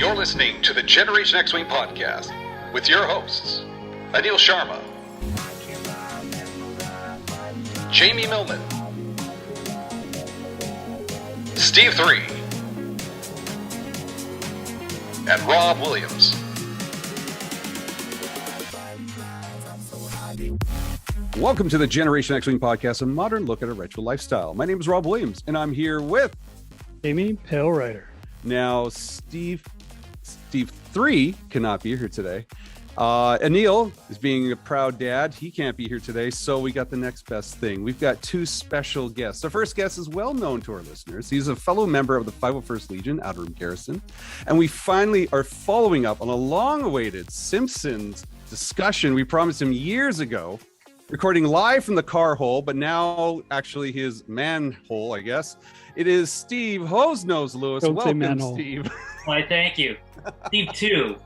You're listening to the Generation X-Wing podcast with your hosts, Anil Sharma, Jamie Millman, Steve 3, and Rob Williams. Welcome to the Generation X-Wing podcast, a modern look at a retro lifestyle. My name is Rob Williams, and I'm here with Amy Pale Rider. Now, Steve 3 cannot be here today. Anil is being a proud dad. He can't be here today, so we got the next best thing. We've got two special guests. Our first guest is well known to our listeners. He's a fellow member of the 501st Legion, Outer Rim Garrison, and we finally are following up on a long-awaited Simpsons discussion we promised him years ago, recording live from the car hole, but now actually his manhole, I guess. It is Steve Hosenose Lewis. Don't Welcome, say manhole. Steve. Why, thank you. Steve 2.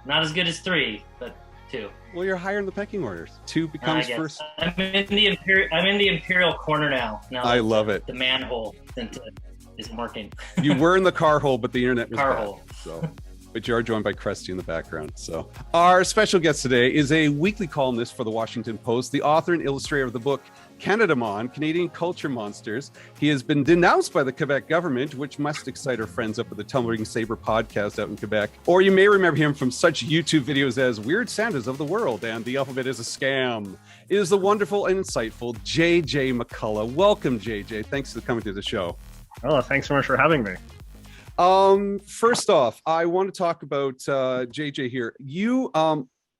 Not as good as 3, but 2. Well, you're higher in the pecking orders. 2 becomes first. I'm in the imperial corner now. I love it. The manhole isn't working. You were in the car hole, but the internet was car bad, hole. So. But you are joined by Krusty in the background. So our special guest today is a weekly columnist for the Washington Post, the author and illustrator of the book Canadamon, Canadian Culture Monsters. He has been denounced by the Quebec government, which must excite our friends up at the Tumbling Saber podcast out in Quebec. Or you may remember him from such YouTube videos as Weird Santas of the World and The Alphabet is a Scam. It is the wonderful and insightful JJ McCullough. Welcome, JJ. Thanks for coming to the show. Oh, thanks so much for having me. First off, I want to talk about JJ here.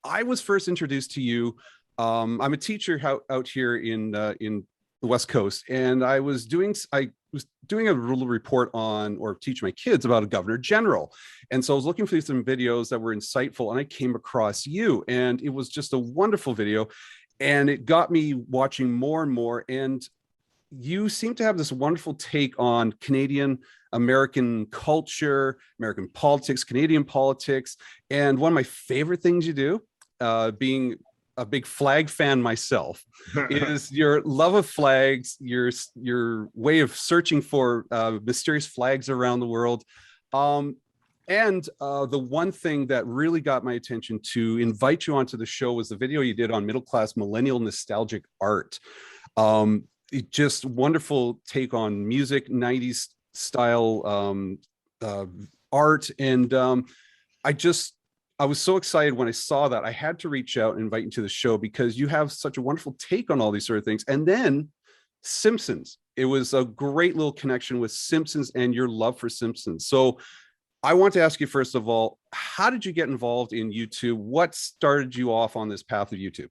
I was first introduced to you. I'm a teacher out here in the West Coast, and I was doing a little report on, or teach my kids about a governor general. And so I was looking for some videos that were insightful, and I came across you, and it was just a wonderful video, and it got me watching more and more. And you seem to have this wonderful take on American culture, American politics, Canadian politics. And one of my favorite things you do, being a big flag fan myself, is your love of flags, your way of searching for mysterious flags around the world. And the one thing that really got my attention to invite you onto the show was the video you did on middle-class millennial nostalgic art. Just wonderful take on music, 90s style art. And I was so excited when I saw that. I had to reach out and invite you to the show because you have such a wonderful take on all these sort of things. And then Simpsons. It was a great little connection with Simpsons and your love for Simpsons. So I want to ask you, first of all, how did you get involved in YouTube? What started you off on this path of YouTube?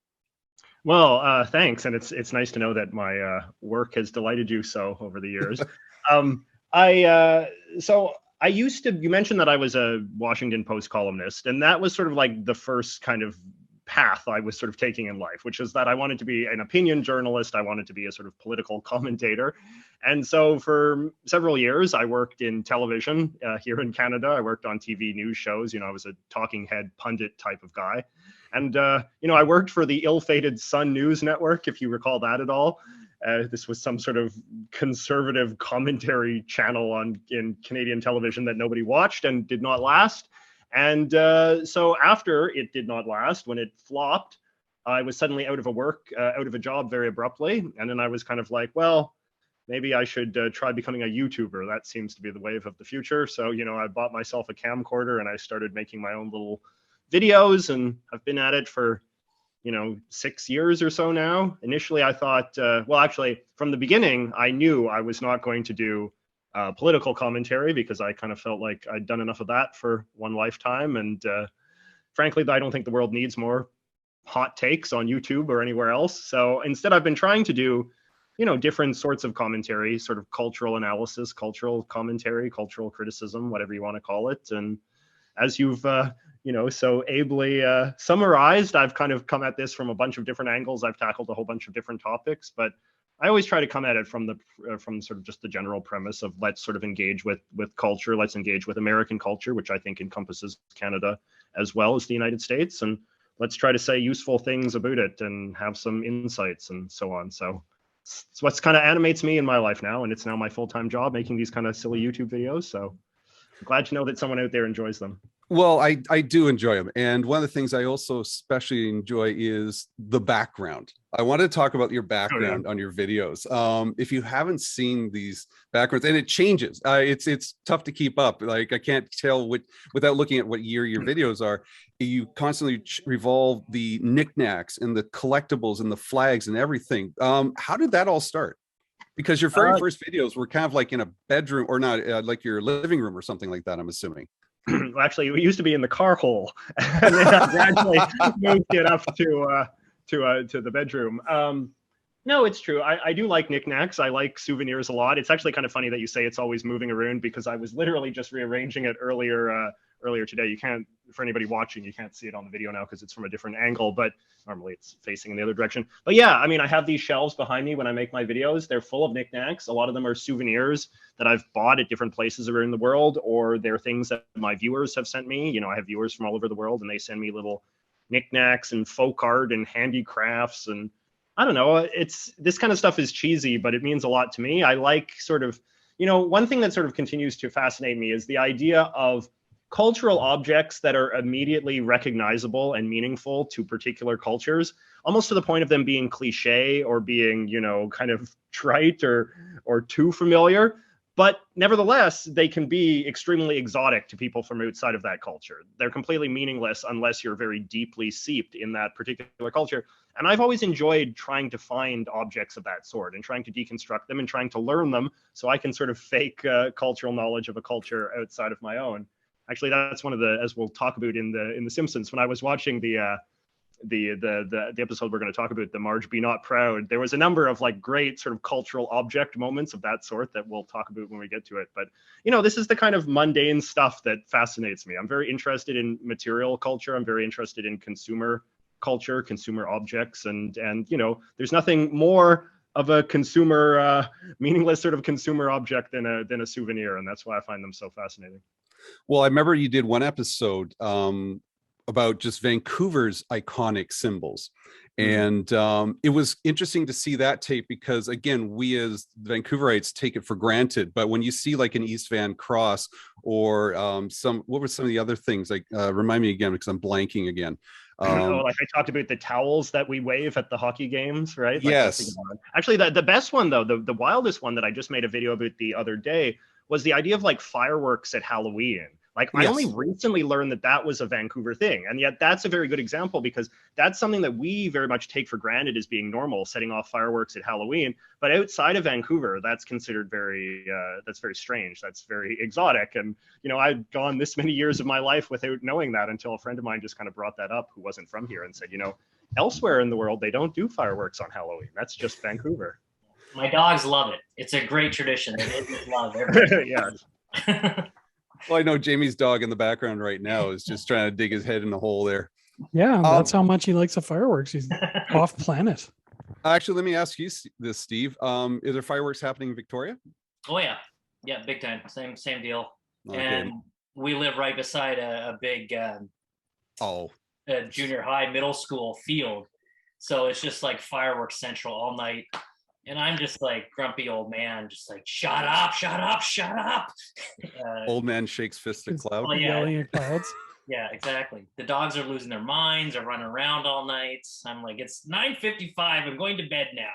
Well, thanks. And it's nice to know that my work has delighted you so over the years. You mentioned that I was a Washington Post columnist, and that was sort of like the first kind of path I was sort of taking in life, which is that I wanted to be an opinion journalist. I wanted to be a sort of political commentator. And so for several years, I worked in television here in Canada. I worked on TV news shows. I was a talking head pundit type of guy. And, I worked for the ill-fated Sun News Network, if you recall that at all. This was some sort of conservative commentary channel in Canadian television that nobody watched and did not last. And so after it did not last, when it flopped, I was suddenly out of a job very abruptly. And then I was kind of like, well, maybe I should try becoming a YouTuber. That seems to be the wave of the future. So, I bought myself a camcorder and I started making my own little videos, and I've been at it for 6 years or so now. Initially, I thought, from the beginning, I knew I was not going to do political commentary because I kind of felt like I'd done enough of that for one lifetime. And frankly, I don't think the world needs more hot takes on YouTube or anywhere else. So instead, I've been trying to do, different sorts of commentary, sort of cultural analysis, cultural commentary, cultural criticism, whatever you want to call it. And as you've so ably summarized, I've kind of come at this from a bunch of different angles. I've tackled a whole bunch of different topics, but I always try to come at it from sort of just the general premise of let's sort of engage with culture. Let's engage with American culture, which I think encompasses Canada as well as the United States. And let's try to say useful things about it and have some insights and so on. So it's what's kind of animates me in my life now. And it's now my full-time job making these kind of silly YouTube videos. So Glad to know that someone out there enjoys them. Well, I do enjoy them. And one of the things I also especially enjoy is the background. I want to talk about your background on your videos. If you haven't seen these backgrounds, and it changes, it's tough to keep up. Like I can't tell without looking at what year your videos are. You constantly revolve the knickknacks and the collectibles and the flags and everything. How did that all start? Because your very first videos were kind of like in a bedroom, or not like your living room or something like that, I'm assuming. Well, actually, we used to be in the car hole, and then I gradually moved it up to the bedroom. No, it's true. I do like knickknacks. I like souvenirs a lot. It's actually kind of funny that you say it's always moving around, because I was literally just rearranging it earlier today. You can't, for anybody watching, you can't see it on the video now because it's from a different angle, but normally it's facing in the other direction. But yeah, I mean, I have these shelves behind me when I make my videos. They're full of knickknacks. A lot of them are souvenirs that I've bought at different places around the world, or they're things that my viewers have sent me. You know, I have viewers from all over the world, and they send me little knickknacks and folk art and handicrafts. And I don't know, this kind of stuff is cheesy, but it means a lot to me. I like sort of, you know, one thing that sort of continues to fascinate me is the idea of cultural objects that are immediately recognizable and meaningful to particular cultures, almost to the point of them being cliche or being, you know, kind of trite or too familiar. But nevertheless, they can be extremely exotic to people from outside of that culture. They're completely meaningless unless you're very deeply seeped in that particular culture. And I've always enjoyed trying to find objects of that sort and trying to deconstruct them and trying to learn them so I can sort of fake cultural knowledge of a culture outside of my own. Actually, that's one of the, as we'll talk about in the Simpsons, when I was watching the episode we're going to talk about, the Marge Be Not Proud, there was a number of like great sort of cultural object moments of that sort that we'll talk about when we get to it. But, you know, this is the kind of mundane stuff that fascinates me. I'm very interested in material culture. I'm very interested in consumer culture, consumer objects. And you know, there's nothing more of a consumer, meaningless sort of consumer object than a souvenir. And that's why I find them so fascinating. Well, I remember you did one episode about just Vancouver's iconic symbols. And it was interesting to see that tape because, again, we as Vancouverites take it for granted. But when you see like an East Van cross or what were some of the other things? Like, remind me again, because I'm blanking again. Like I talked about the towels that we wave at the hockey games, right? Like, yes. Actually, the best one, though, the wildest one that I just made a video about the other day was the idea of like fireworks at Halloween. Like I only recently learned that was a Vancouver thing. And yet that's a very good example because that's something that we very much take for granted as being normal, setting off fireworks at Halloween. But outside of Vancouver, that's considered that's very strange. That's very exotic. And, you know, I'd gone this many years of my life without knowing that until a friend of mine just kind of brought that up who wasn't from here and said, you know, elsewhere in the world, they don't do fireworks on Halloween. That's just Vancouver. My dogs love it. It's a great tradition. They just love everything. Yeah. Well, I know Jamie's dog in the background right now is just trying to dig his head in the hole there. Yeah, that's how much he likes the fireworks. He's off planet. Actually, let me ask you this, Steve. Is there fireworks happening in Victoria? Oh yeah, big time. Same deal. Okay. And we live right beside a big junior high, middle school field, so it's just like fireworks central all night. And I'm just like grumpy old man, just like, shut up, shut up, shut up. Old man shakes fist at cloud. Yelling at clouds. Yeah, exactly. The dogs are losing their minds, are running around all night. I'm like, it's 9:55. I'm going to bed now.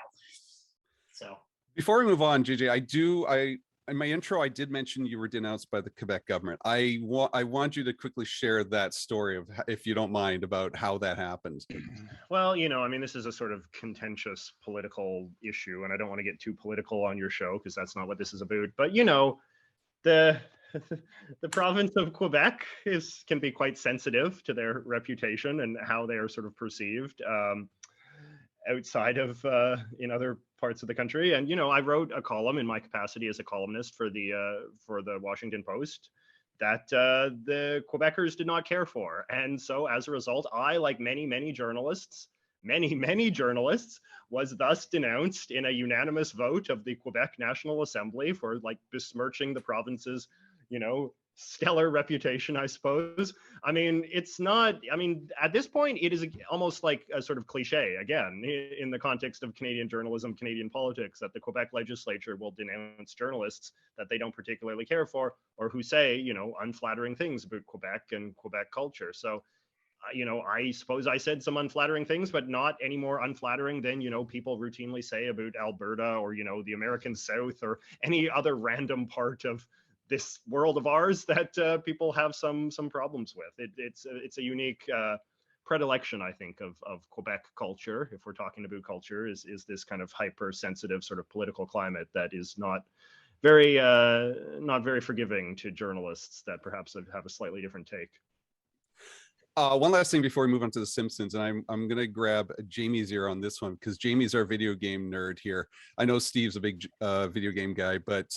So before we move on, JJ, in my intro, I did mention you were denounced by the Quebec government. I want you to quickly share that story of, if you don't mind, about how that happened. Well, you know, I mean, this is a sort of contentious political issue, and I don't want to get too political on your show because that's not what this is about. But, you know, the province of Quebec can be quite sensitive to their reputation and how they are sort of perceived outside of in other parts of the country. And, you know, I wrote a column in my capacity as a columnist for the Washington Post that the Quebecers did not care for. And so as a result, I, like many journalists, was thus denounced in a unanimous vote of the Quebec National Assembly for like besmirching the province's, you know, stellar reputation, I suppose. I mean, it's not, I mean, at this point, it is almost like a sort of cliche, again, in the context of Canadian journalism, Canadian politics, that the Quebec legislature will denounce journalists that they don't particularly care for, or who say, you know, unflattering things about Quebec and Quebec culture. So, you know, I suppose I said some unflattering things, but not any more unflattering than, you know, people routinely say about Alberta or, you know, the American South or any other random part of this world of ours that people have some problems with. It's a unique predilection, I think, of Quebec culture. If we're talking about culture, is this kind of hypersensitive sort of political climate that is not very forgiving to journalists that perhaps have a slightly different take. One last thing before we move on to the Simpsons, and I'm gonna grab Jamie's ear on this one because Jamie's our video game nerd here. I know Steve's a big video game guy, but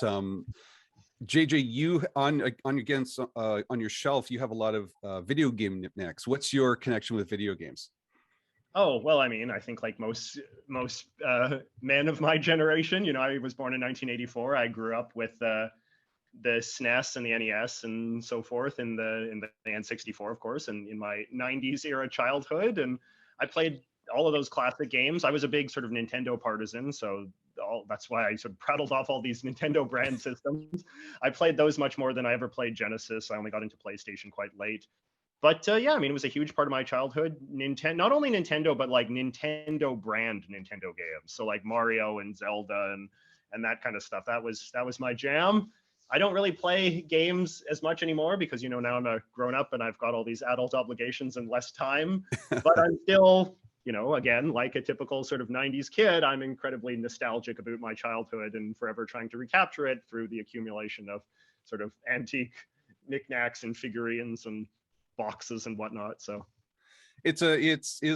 JJ, you on your shelf, you have a lot of video game knickknacks. What's your connection with video games? Oh, well, I mean, I think like most men of my generation, you know, I was born in 1984. I grew up with the SNES and the NES and so forth, in the N64, of course, and in my 90s era childhood. And I played all of those classic games. I was a big sort of Nintendo partisan, so that's why I sort of prattled off all these Nintendo brand systems. I played those much more than I ever played Genesis. I only got into PlayStation quite late. But yeah, I mean, it was a huge part of my childhood. Not only Nintendo, but like Nintendo brand Nintendo games. So like Mario and Zelda and that kind of stuff. That was my jam. I don't really play games as much anymore because, you know, now I'm a grown up and I've got all these adult obligations and less time. But I'm still, you know, again, like a typical sort of 90s kid, I'm incredibly nostalgic about my childhood and forever trying to recapture it through the accumulation of sort of antique knickknacks and figurines and boxes and whatnot. So it's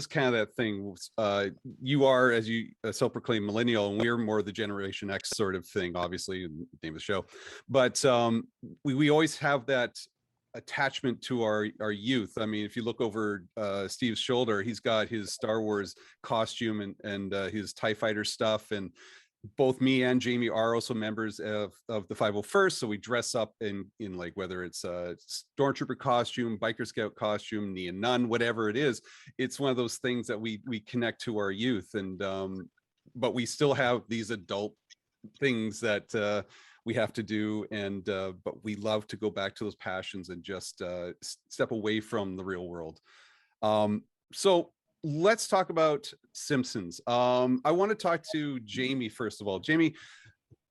kind of that thing. You are, as you self-proclaimed millennial, and we're more the Generation X sort of thing, obviously, in the name of the show. But we always have that attachment to our youth. I mean, if you look over Steve's shoulder, he's got his Star Wars costume and his TIE fighter stuff. And both me and Jamie are also members of the 501st, so we dress up in like, whether it's a stormtrooper costume, biker scout costume, Neon nun, whatever it is. It's one of those things that we connect to our youth, and but we still have these adult things that we have to do, and but we love to go back to those passions and just step away from the real world. So let's talk about Simpsons. I want to talk to Jamie first of all. Jamie,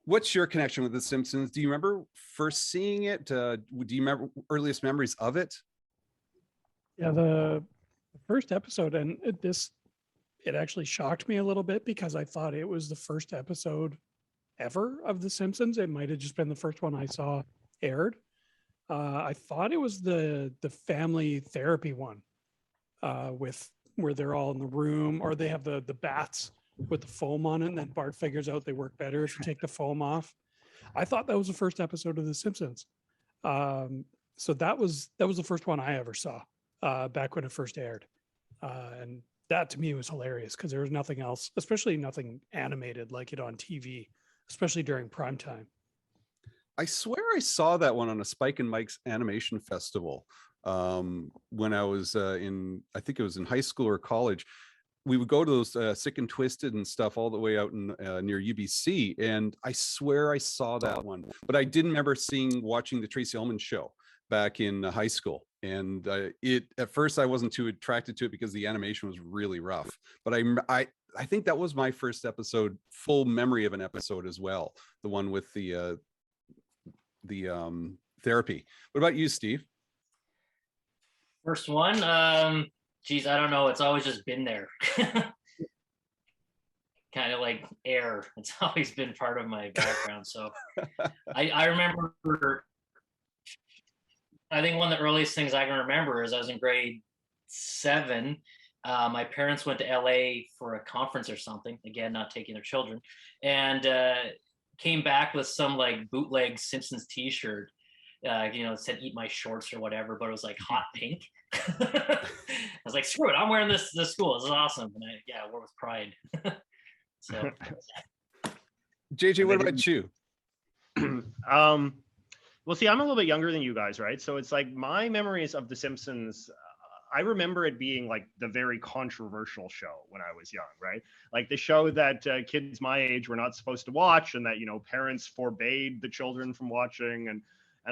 what's your connection with the Simpsons? Do you remember first seeing it? Do you remember earliest memories of it? Yeah, the first episode, and it actually shocked me a little bit because I thought it was the first episode ever of The Simpsons. It might have just been the first one I saw aired. I thought it was the family therapy one, with where they're all in the room, or they have the bats with the foam on it, and then Bart figures out they work better if you take the foam off. I thought that was the first episode of The Simpsons. So that was the first one I ever saw back when it first aired. And that to me was hilarious because there was nothing else, especially nothing animated like it on TV, especially during prime time. I swear I saw that one on a Spike and Mike's animation festival when I was I think it was in high school or college. We would go to those Sick and Twisted and stuff all the way out in near UBC, and I swear I saw that one, but I didn't remember watching the Tracy Ullman show back in high school. And at first I wasn't too attracted to it because the animation was really rough, but I think that was my first episode, full memory of an episode as well, the one with the therapy. What about you, Steve? First one, geez, I don't know. It's always just been there. Kind of like air. It's always been part of my background. So I remember, I think one of the earliest things I can remember is I was in grade 7. My parents went to LA for a conference or something, again, not taking their children, and came back with some like bootleg Simpsons t-shirt. It said "Eat my shorts" or whatever, but it was like hot pink. I was like, screw it, I'm wearing this school. This is awesome. And I wore with pride. So JJ, what about you? Well, see, I'm a little bit younger than you guys, right? So it's like my memories of The Simpsons. I remember it being like the very controversial show when I was young, right? Like the show that kids my age were not supposed to watch, and that, you know, parents forbade the children from watching, and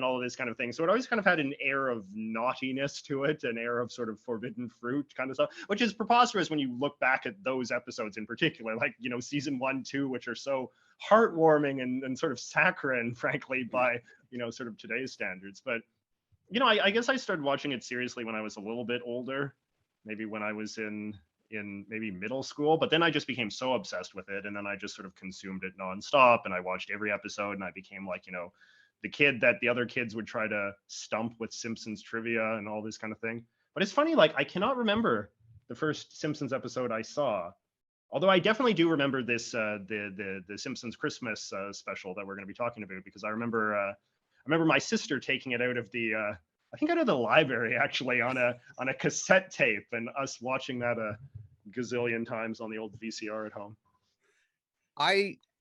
all of this kind of thing. So it always kind of had an air of naughtiness to it, an air of sort of forbidden fruit kind of stuff, which is preposterous when you look back at those episodes in particular, like, you know, season 1, 2, which are so heartwarming and sort of saccharine, frankly, by, you know, sort of today's standards. But, you know, I guess I started watching it seriously when I was a little bit older, maybe when I was in maybe middle school, but then I just became so obsessed with it, and then I just sort of consumed it nonstop, and I watched every episode, and I became like, you know, the kid that the other kids would try to stump with Simpsons trivia and all this kind of thing. But it's funny, like I cannot remember the first Simpsons episode I saw, although I definitely do remember this the Simpsons Christmas special that we're going to be talking about, because I remember my sister taking it out of the I think out of the library actually on a cassette tape, and us watching that a gazillion times on the old VCR at home.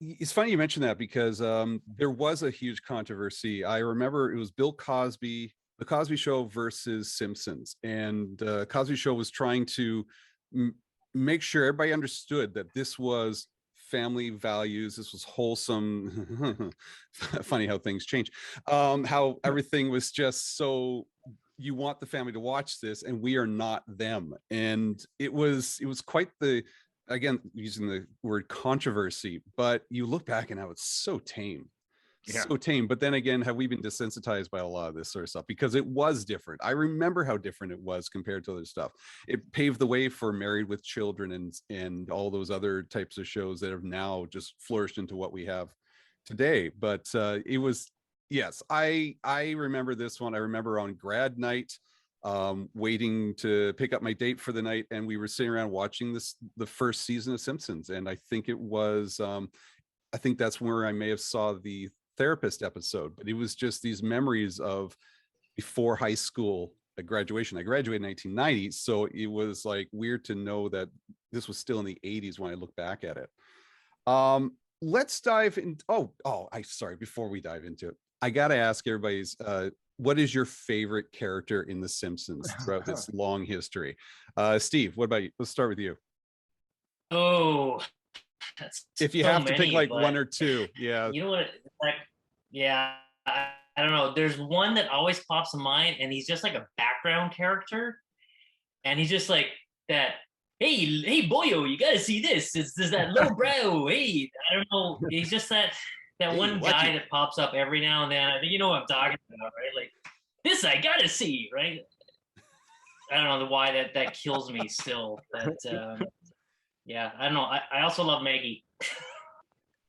It's funny you mentioned that, because there was a huge controversy. I remember it was Bill Cosby, the Cosby Show versus Simpsons, and Cosby Show was trying to make sure everybody understood that this was family values, this was wholesome. Funny how things change, how everything was just so, you want the family to watch this and we are not them. And it was quite the, again, using the word controversy, but you look back and now it's so tame. Yeah. So tame. But then again, have we been desensitized by a lot of this sort of stuff? Because it was different. I remember how different it was compared to other stuff. It paved the way for Married with Children and all those other types of shows that have now just flourished into what we have today. But it was, yes, I remember this one. I remember on grad night, waiting to pick up my date for the night, and we were sitting around watching the first season of Simpsons. And I think it was I think that's where I may have saw the therapist episode, but it was just these memories of before high school graduation. I graduated in 1990, so it was like weird to know that this was still in the 80s when I look back at it. Let's dive in. Sorry, before we dive into it, I gotta ask everybody's what is your favorite character in The Simpsons throughout this long history? Steve, what about you? Let's start with you. Oh, that's if you so have to many, pick like one or two. Yeah. You know what? Like, yeah, I don't know. There's one that always pops in mind, and he's just like a background character, and he's just like that. Hey, boyo, you gotta see this. It's that low brow. Hey, I don't know. He's just that one guy that pops up every now and then. I think you know what I'm talking about, right? Like this, I gotta see, right? I don't know why that kills me still. But yeah, I don't know. I also love Maggie.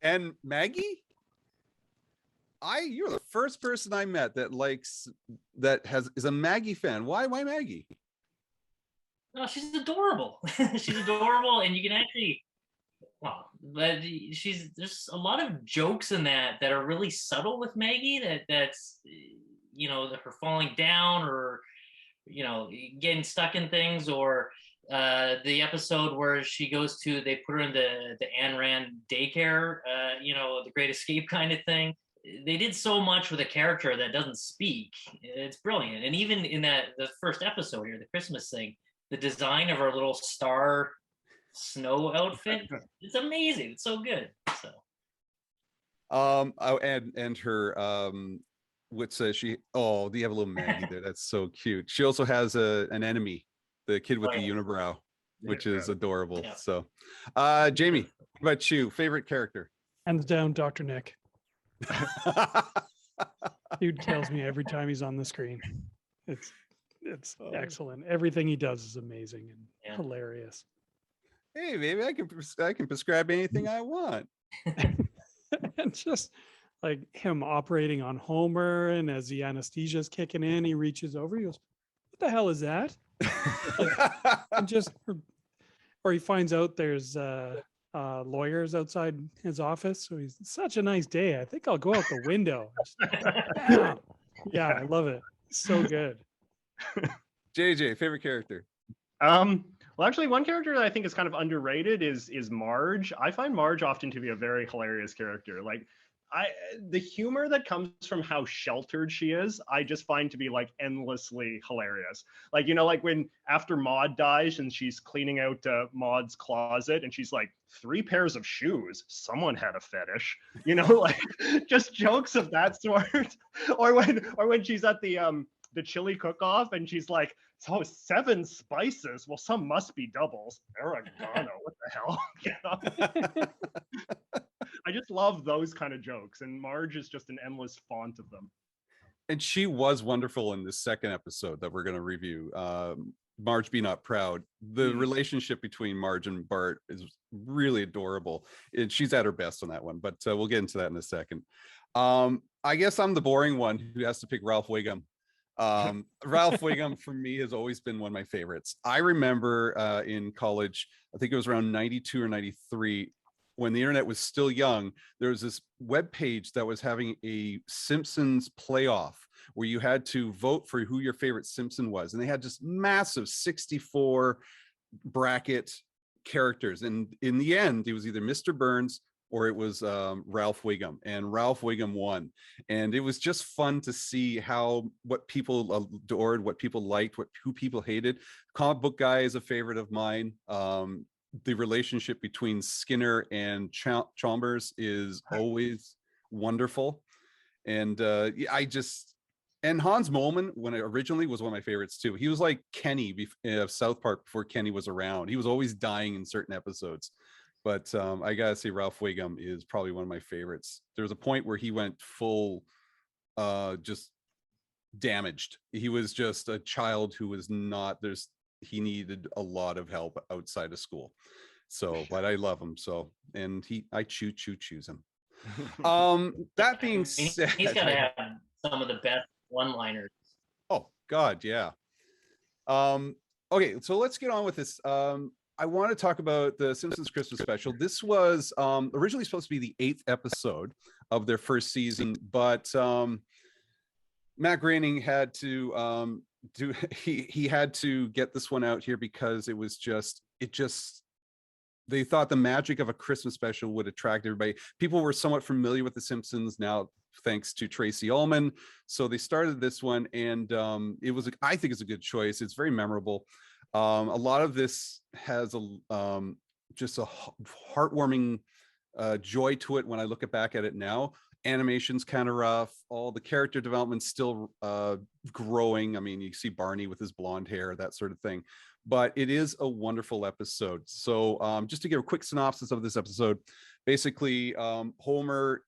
And Maggie? You're the first person I met that is a Maggie fan. Why Maggie? No, she's adorable. She's adorable, and you can actually, but there's a lot of jokes in that are really subtle with Maggie. That's you know, her falling down, or you know, getting stuck in things, or the episode where they put her in the Ayn Rand daycare, you know, the Great Escape kind of thing. They did so much with a character that doesn't speak. It's brilliant. And even in the first episode here, the Christmas thing, the design of her little star snow outfit, it's amazing. It's so good. So and her what's she do you have a little Maggie there? That's so cute. She also has an enemy, the kid with the unibrow, which is adorable. Yeah. So Jamie, what about you? Favorite character? Hands down, Dr. Nick. Dude kills me every time he's on the screen. It's excellent. Everything he does is amazing and hilarious. Hey, maybe I can prescribe anything I want. And just like him operating on Homer, and as the anesthesia's kicking in, he reaches over, he goes, "What the hell is that?" Or he finds out there's lawyers outside his office, so he's such a nice day. I think I'll go out the window. Yeah, I love it. So good. JJ, favorite character? Well, actually, one character that I think is kind of underrated is Marge. I find Marge often to be a very hilarious character. Like the humor that comes from how sheltered she is, I just find to be like endlessly hilarious. Like, you know, like when after Maud dies and she's cleaning out Maud's closet and she's like, 3 pairs of shoes, someone had a fetish, you know, like just jokes of that sort. or when she's at the chili cook-off and she's like, so 7 spices, well, some must be doubles. Oregano, what the hell? You know? I just love those kind of jokes, and Marge is just an endless font of them. And she was wonderful in the second episode that we're going to review. Marge Be Not Proud. The relationship between Marge and Bart is really adorable. And she's at her best on that one, but we'll get into that in a second. I guess I'm the boring one who has to pick Ralph Wiggum. Ralph Wiggum for me has always been one of my favorites. I remember in college, I think it was around 92 or 93, when the internet was still young, there was this web page that was having a Simpsons playoff where you had to vote for who your favorite Simpson was. And they had just massive 64 bracket characters. And in the end, it was either Mr. Burns or it was Ralph Wiggum, and Ralph Wiggum won. And it was just fun to see what people adored, what people liked, who people hated. Comic book guy is a favorite of mine. The relationship between Skinner and Chalmers is always wonderful. And and Hans Moleman, when it originally, was one of my favorites too. He was like Kenny of South Park before Kenny was around. He was always dying in certain episodes. But I gotta say, Ralph Wiggum is probably one of my favorites. There's a point where he went full just damaged. He was just a child who was not, he needed a lot of help outside of school. So, but I love him. So, and I choose him. That being said, he's got to have some of the best one-liners. Oh God, yeah. Okay, so let's get on with this. I want to talk about the Simpsons Christmas special. This was originally supposed to be the 8th episode of their first season, but Matt Groening had to he had to get this one out here because they thought the magic of a Christmas special would attract everybody. People were somewhat familiar with the Simpsons now, thanks to Tracy Ullman. So they started this one, and I think it's a good choice. It's very memorable. A lot of this has just a heartwarming joy to it when I look back at it now. Animation's kind of rough. All the character development's still growing. I mean, you see Barney with his blonde hair, that sort of thing. But it is a wonderful episode. So just to give a quick synopsis of this episode, basically Homer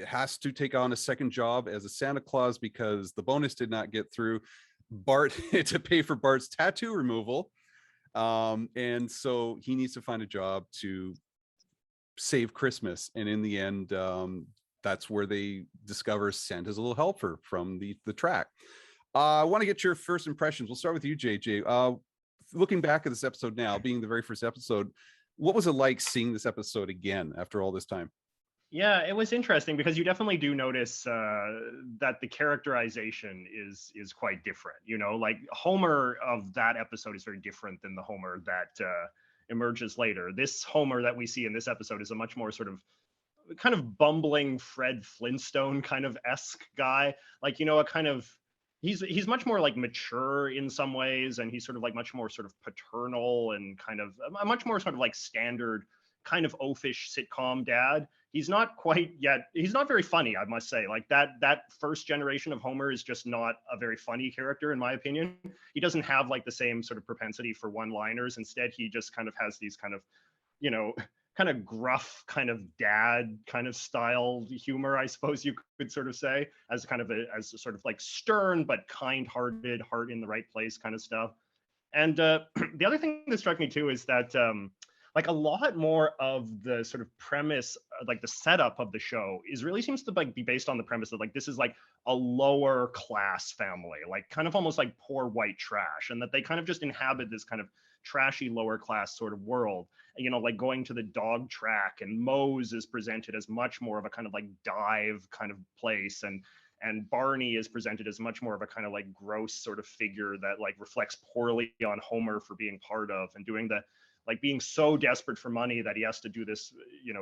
has to take on a second job as a Santa Claus because the bonus did not get through. Bart to pay for Bart's tattoo removal. And so he needs to find a job to save Christmas. And in the end, that's where they discover Santa's a little helper from the track. I want to get your first impressions. We'll start with you, JJ. Looking back at this episode now, being the very first episode, what was it like seeing this episode again after all this time? Yeah, it was interesting because you definitely do notice that the characterization is quite different. You know, like Homer of that episode is very different than the Homer that emerges later. This Homer that we see in this episode is a much more sort of kind of bumbling Fred Flintstone kind of esque guy. Like, you know, a kind of he's much more like mature in some ways, and he's sort of like much more sort of paternal and kind of a much more sort of like standard kind of oafish sitcom dad. He's not quite yet, he's not very funny, I must say. Like that first generation of Homer is just not a very funny character, in my opinion. He doesn't have like the same sort of propensity for one-liners. Instead, he just kind of has these kind of, you know, kind of gruff kind of dad kind of style humor, I suppose you could sort of say, as kind of as a sort of like stern but kind-hearted, heart in the right place kind of stuff. And the other thing that struck me too is that like a lot more of the sort of premise, like the setup of the show really seems to like be based on the premise that like this is like a lower class family, like kind of almost like poor white trash, and that they kind of just inhabit this kind of trashy lower class sort of world. You know, like going to the dog track, and Moe's is presented as much more of a kind of like dive kind of place, and Barney is presented as much more of a kind of like gross sort of figure that like reflects poorly on Homer for being part of and doing the like being so desperate for money that he has to do this,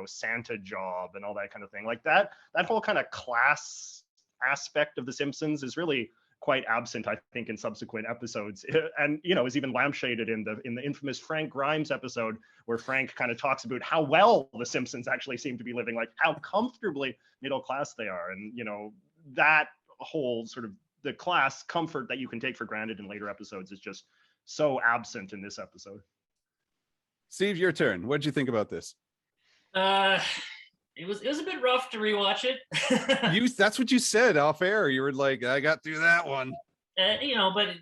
Santa job and all that kind of thing. Like that whole kind of class aspect of The Simpsons is really quite absent, I think, in subsequent episodes, and is even lampshaded in the infamous Frank Grimes episode, where Frank kind of talks about how well the Simpsons actually seem to be living, like how comfortably middle class they are, and that whole sort of the class comfort that you can take for granted in later episodes is just so absent in this episode. Steve, your turn. What did you think about this? It was a bit rough to rewatch it. That's what you said off air. You were like, I got through that one. But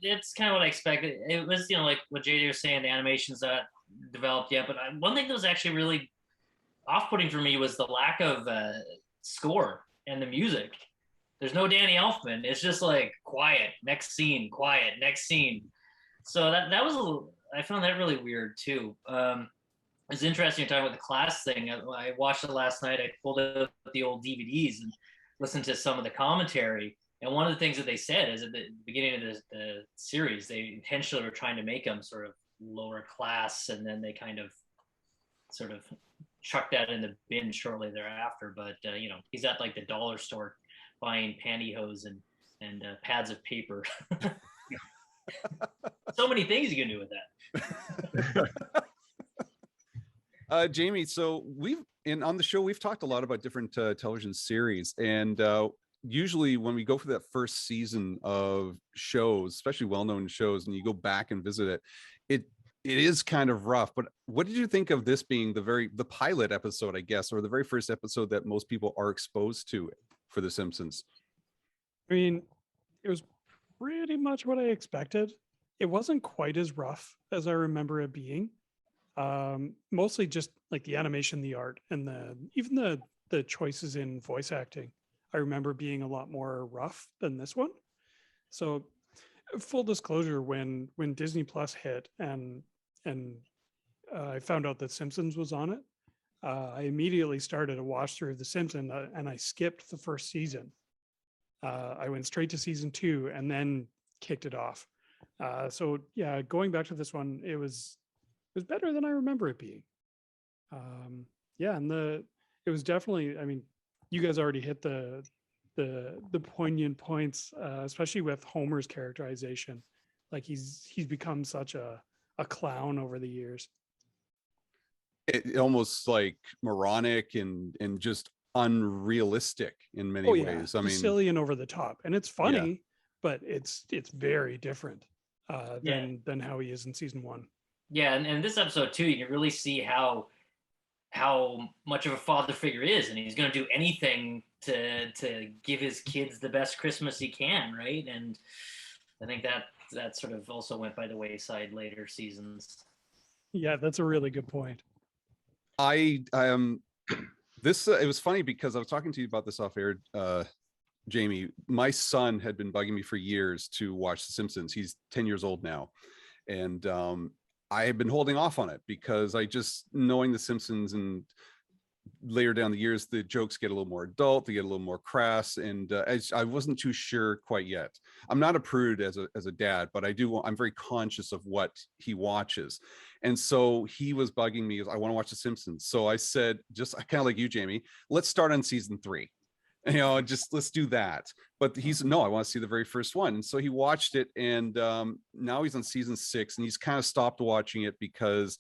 it's kind of what I expected. It was, like what JJ was saying, the animations that developed. Yeah, but one thing that was actually really off-putting for me was the lack of score and the music. There's no Danny Elfman. It's just like quiet, next scene, quiet, next scene. So that was I found that really weird too. It's interesting talking about the class thing. I watched it last night. I pulled out the old DVDs and listened to some of the commentary. And one of the things that they said is at the beginning of the series, they intentionally were trying to make him sort of lower class, and then they kind of sort of chucked that in the bin shortly thereafter. But he's at like the dollar store buying pantyhose and pads of paper. So many things you can do with that. Jamie, so on the show, we've talked a lot about different television series, and usually when we go for that first season of shows, especially well-known shows, and you go back and visit it is kind of rough. But what did you think of this being the pilot episode, I guess, or the very first episode that most people are exposed to for The Simpsons? I mean, it was pretty much what I expected. It wasn't quite as rough as I remember it being. Mostly just like the animation, the art, and even the choices in voice acting, I remember being a lot more rough than this one. So full disclosure, when Disney Plus hit and I found out that Simpsons was on it, I immediately started a watch through of The Simpsons, and I skipped the first season. I went straight to season 2 and then kicked it off. So yeah, going back to this one, it was better than I remember it being. And it was definitely, I mean, you guys already hit the poignant points, especially with Homer's characterization. Like he's become such a clown over the years. It almost like moronic and just unrealistic in many ways. I mean, silly and over the top, and it's funny, but it's very different than how he is in season 1. Yeah, and this episode too, you can really see how much of a father figure he is, and he's going to do anything to give his kids the best Christmas he can, right? And I think that sort of also went by the wayside later seasons. Yeah, that's a really good point. It was funny because I was talking to you about this off air, Jamie. My son had been bugging me for years to watch The Simpsons. He's 10 years old now, and I have been holding off on it because I just, knowing The Simpsons, and later down the years, the jokes get a little more adult, they get a little more crass, and I wasn't too sure quite yet. I'm not a prude as a dad, but I'm very conscious of what he watches. And so he was bugging me, I want to watch The Simpsons. So I said, just kind of like you, Jamie, let's start on season 3. Just let's do that. But no, I want to see the very first one. And so he watched it, and now he's on season 6, and he's kind of stopped watching it because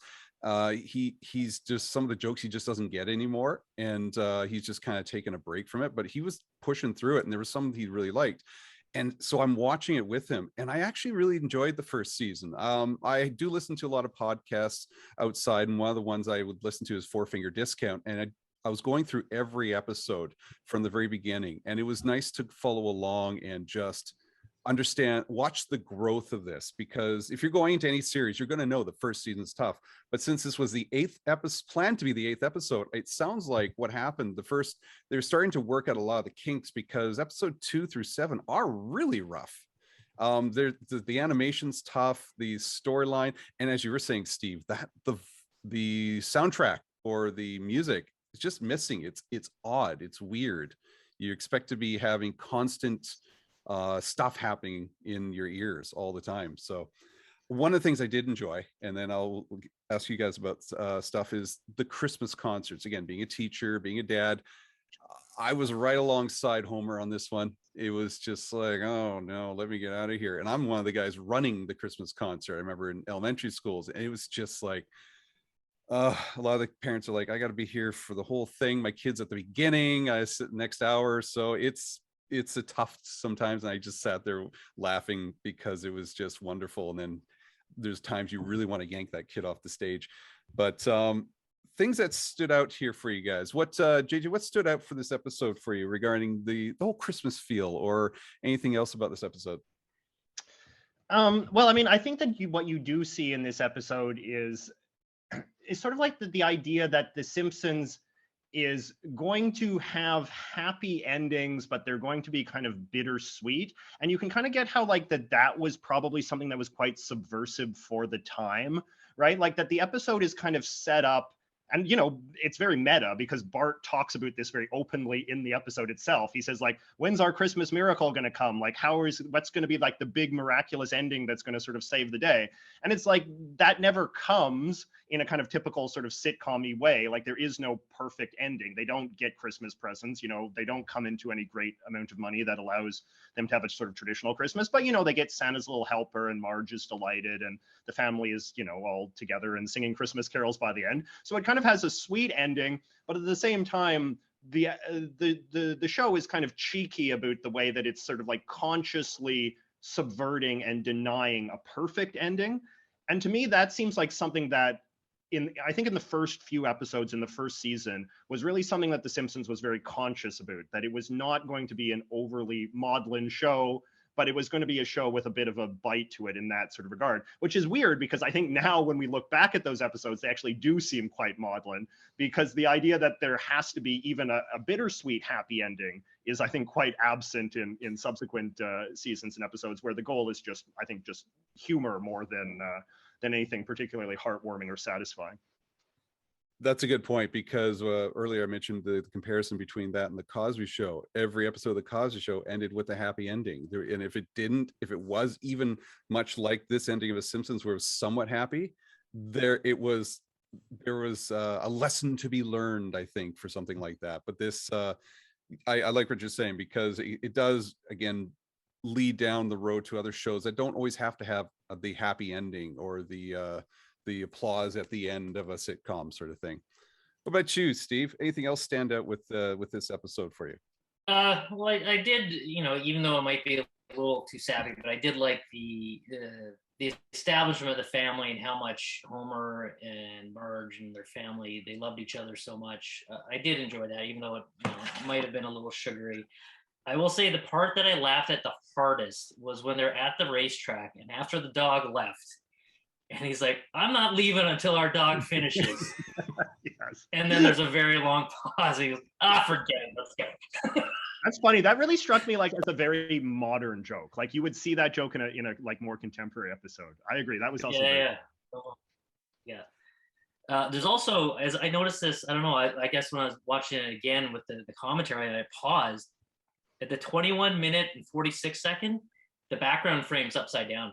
he's just, some of the jokes he just doesn't get anymore, and he's just kind of taken a break from it. But he was pushing through it, and there was some he really liked. And so I'm watching it with him, and I actually really enjoyed the first season. I do listen to a lot of podcasts outside, and one of the ones I would listen to is Four Finger Discount, and I was going through every episode from the very beginning, and it was nice to follow along and just watch the growth of this, because if you're going into any series, you're going to know the first season's tough. But since this was the 8th episode, planned to be the 8th episode, it sounds like what happened, they're starting to work out a lot of the kinks, because episode 2 through 7 are really rough. The animation's tough, the storyline, and as you were saying, Steve, that the soundtrack or the music, it's just missing. It's odd. It's weird. You expect to be having constant stuff happening in your ears all the time. So one of the things I did enjoy, and then I'll ask you guys about stuff, is the Christmas concerts. Again, being a teacher, being a dad, I was right alongside Homer on this one. It was just like, oh no, let me get out of here. And I'm one of the guys running the Christmas concert. I remember in elementary schools, and it was just like, a lot of the parents are like, I got to be here for the whole thing. My kids at the beginning, I sit next hour. So it's a tough sometimes. And I just sat there laughing because it was just wonderful. And then there's times you really want to yank that kid off the stage. But things that stood out here for you guys. What JJ, what stood out for this episode for you regarding the whole Christmas feel, or anything else about this episode? Well, I mean, I think that what you do see in this episode is sort of like the idea that The Simpsons is going to have happy endings, but they're going to be kind of bittersweet. And you can kind of get how like that was probably something that was quite subversive for the time, right? Like that the episode is kind of set up, and you know, it's very meta because Bart talks about this very openly in the episode itself. He says like, when's our Christmas miracle going to come? Like, what's going to be like the big miraculous ending that's going to sort of save the day? And it's like, that never comes in a kind of typical sort of sitcom-y way. Like there is no perfect ending. They don't get Christmas presents, you know, they don't come into any great amount of money that allows them to have a sort of traditional Christmas, but you know, they get Santa's little helper and Marge is delighted and the family is, you know, all together and singing Christmas carols by the end. So it kind of has a sweet ending, but at the same time, the show is kind of cheeky about the way that it's sort of like consciously subverting and denying a perfect ending. And to me, that seems like something that I think in the first few episodes in the first season was really something that The Simpsons was very conscious about, that it was not going to be an overly maudlin show, but it was going to be a show with a bit of a bite to it in that sort of regard, which is weird because I think now when we look back at those episodes, they actually do seem quite maudlin, because the idea that there has to be even a bittersweet happy ending is, I think, quite absent in subsequent seasons and episodes, where the goal is just, I think, just humor more than anything particularly heartwarming or satisfying. That's a good point, because earlier I mentioned the comparison between that and the Cosby Show. Every episode of the Cosby Show ended with a happy ending. And if it was even much like this ending of The Simpsons, where it was somewhat happy, there was a lesson to be learned, I think, for something like that. But this, I like what you're saying, because it does, again, lead down the road to other shows that don't always have to have the happy ending or the applause at the end of a sitcom sort of thing. What about you, Steve? Anything else stand out with this episode for you? Well, I did, you know, even though it might be a little too savvy, but I did like the establishment of the family and how much Homer and Marge and their family, they loved each other so much. I did enjoy that, even though it, you know, might have been a little sugary. I will say the part that I laughed at the hardest was when they're at the racetrack and after the dog left, and he's like, I'm not leaving until our dog finishes. Yes. And then there's a very long pause. He goes, forget it, let's go. That's funny. That really struck me like as a very modern joke. Like you would see that joke in a like more contemporary episode. I agree. That was also yeah. There's also, as I noticed this, I don't know, I guess when I was watching it again with the commentary, I paused at the 21-minute and 46-second, the background frame's upside down.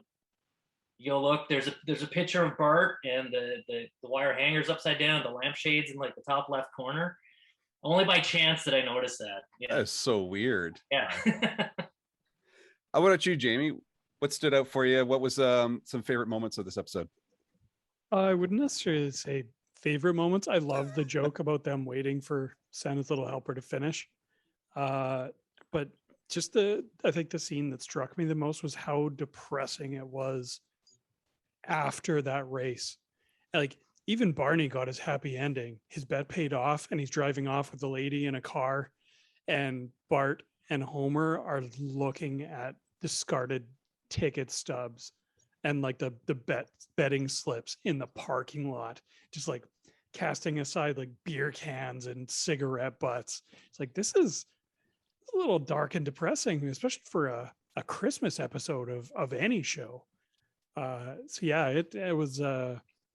You'll look, there's a picture of Bart and the wire hangers upside down, the lampshades in like the top left corner. Only by chance did I notice that. Yeah. That is so weird. Yeah. How about you, Jamie? What stood out for you? What was some favorite moments of this episode? I wouldn't necessarily say favorite moments. I love the joke about them waiting for Santa's little helper to finish. But just I think the scene that struck me the most was how depressing it was after that race. Like even Barney got his happy ending. His bet paid off and he's driving off with the lady in a car, and Bart and Homer are looking at discarded ticket stubs and like the betting slips in the parking lot, just like casting aside like beer cans and cigarette butts. It's like, this is a little dark and depressing, especially for a Christmas episode of any show. So yeah, it was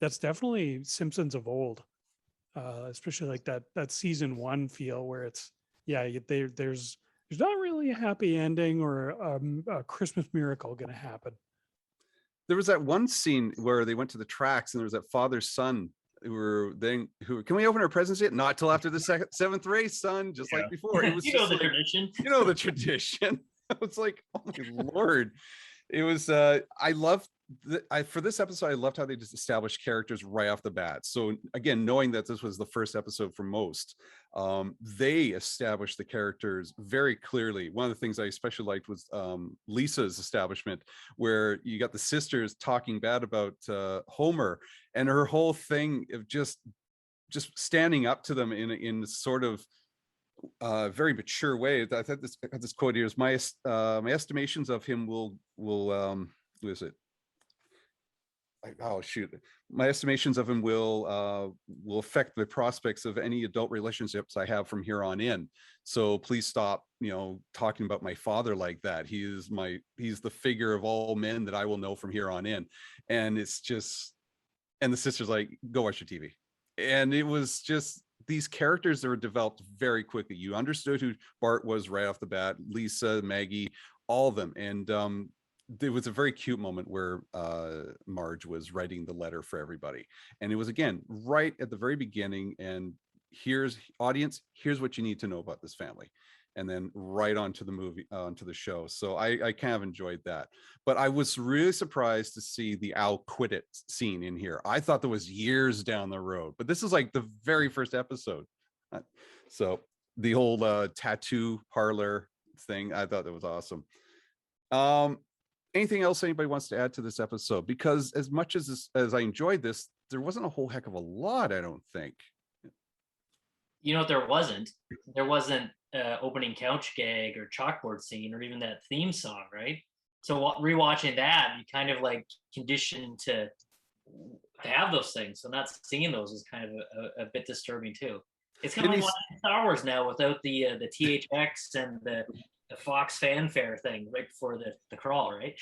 that's definitely Simpsons of old, especially like that season 1 feel where it's, yeah, there's not really a happy ending or a Christmas miracle going to happen. there was that one scene where they went to the tracks and there was that father son who can we open our presents yet? Not till after the seventh race, son, just like before. It was you know just the like, tradition. you know the tradition. It's like, oh my Lord. It was I loved for this episode, I loved how they just established characters right off the bat. So again, knowing that this was the first episode for most, they established the characters very clearly. One of the things I especially liked was Lisa's establishment, where you got the sisters talking bad about Homer, and her whole thing of just standing up to them in sort of very mature way. I thought this quote here is my estimations of him will who is it? Oh shoot, my estimations of him will affect the prospects of any adult relationships I have from here on in. So please stop, talking about my father like that. He's the figure of all men that I will know from here on in. And it's just, and the sister's like, go watch your TV. And it was just these characters that were developed very quickly. You understood who Bart was right off the bat, Lisa, Maggie, all of them. And there was a very cute moment where Marge was writing the letter for everybody. And it was, again, right at the very beginning. And here's audience, here's what you need to know about this family. And then right onto the movie, onto the show. So I kind of enjoyed that. But I was really surprised to see the I'll quit it scene in here. I thought that was years down the road, but this is like the very first episode. So the whole tattoo parlor thing, I thought that was awesome. Anything else anybody wants to add to this episode? Because as much as I enjoyed this, there wasn't a whole heck of a lot, I don't think. You know what there wasn't? There wasn't opening couch gag or chalkboard scene or even that theme song, right? So rewatching that, you kind of like conditioned to have those things. So not seeing those is kind of a bit disturbing too. It's kind of like watching Star Wars now without the THX and the Fox fanfare thing right before the crawl, right?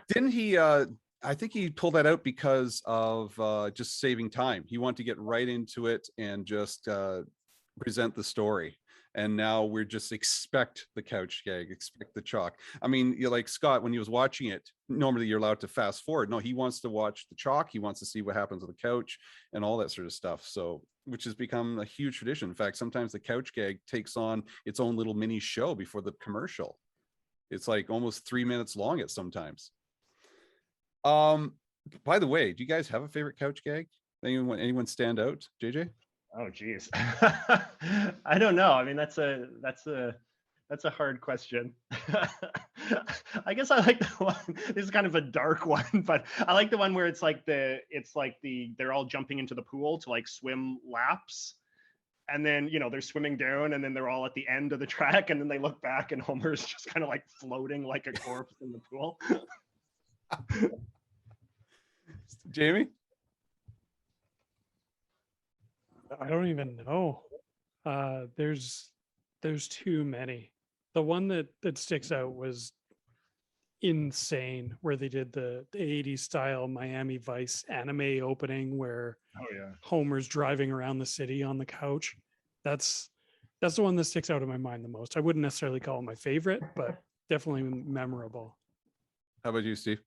Didn't he? I think he pulled that out because of just saving time. He wanted to get right into it and just present the story. And now we're just expect the couch gag, expect the chalk. I mean, you're like Scott, when he was watching it, normally you're allowed to fast forward. No, he wants to watch the chalk. He wants to see what happens with the couch and all that sort of stuff. So, which has become a huge tradition. In fact, sometimes the couch gag takes on its own little mini show before the commercial. It's like almost 3 minutes long at sometimes. By the way, do you guys have a favorite couch gag? Anyone stand out? JJ? Oh geez. I don't know. I mean, that's a hard question. I guess I like the one, this is kind of a dark one, but I like the one where it's like they're all jumping into the pool to like swim laps. And then, they're swimming down and then they're all at the end of the track. And then they look back and Homer's just kind of like floating like a corpse in the pool. Jamie? I don't even know. There's too many. The one that sticks out was insane, where they did the 80s style Miami Vice anime opening where Homer's driving around the city on the couch. That's the one that sticks out in my mind the most. I wouldn't necessarily call it my favorite, but definitely memorable. How about you, Steve?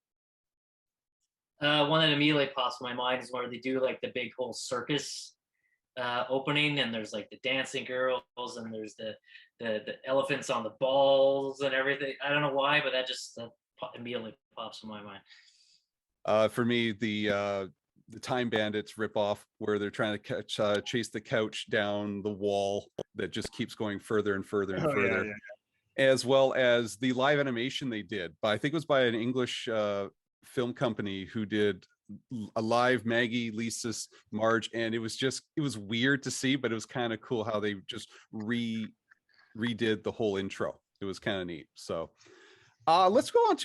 One that immediately pops in my mind is where they do like the big whole circus opening, and there's like the dancing girls and there's the elephants on the balls and everything. I don't know why, but that immediately pops in my mind. For me, the Time Bandits ripoff, where they're trying to chase the couch down the wall that just keeps going further and further and further, as well as the live animation they did. But I think it was by an English film company who did a live Maggie, Lisa, Marge, and it was weird to see, but it was kind of cool how they just redid the whole intro. It was kind of neat. So let's go on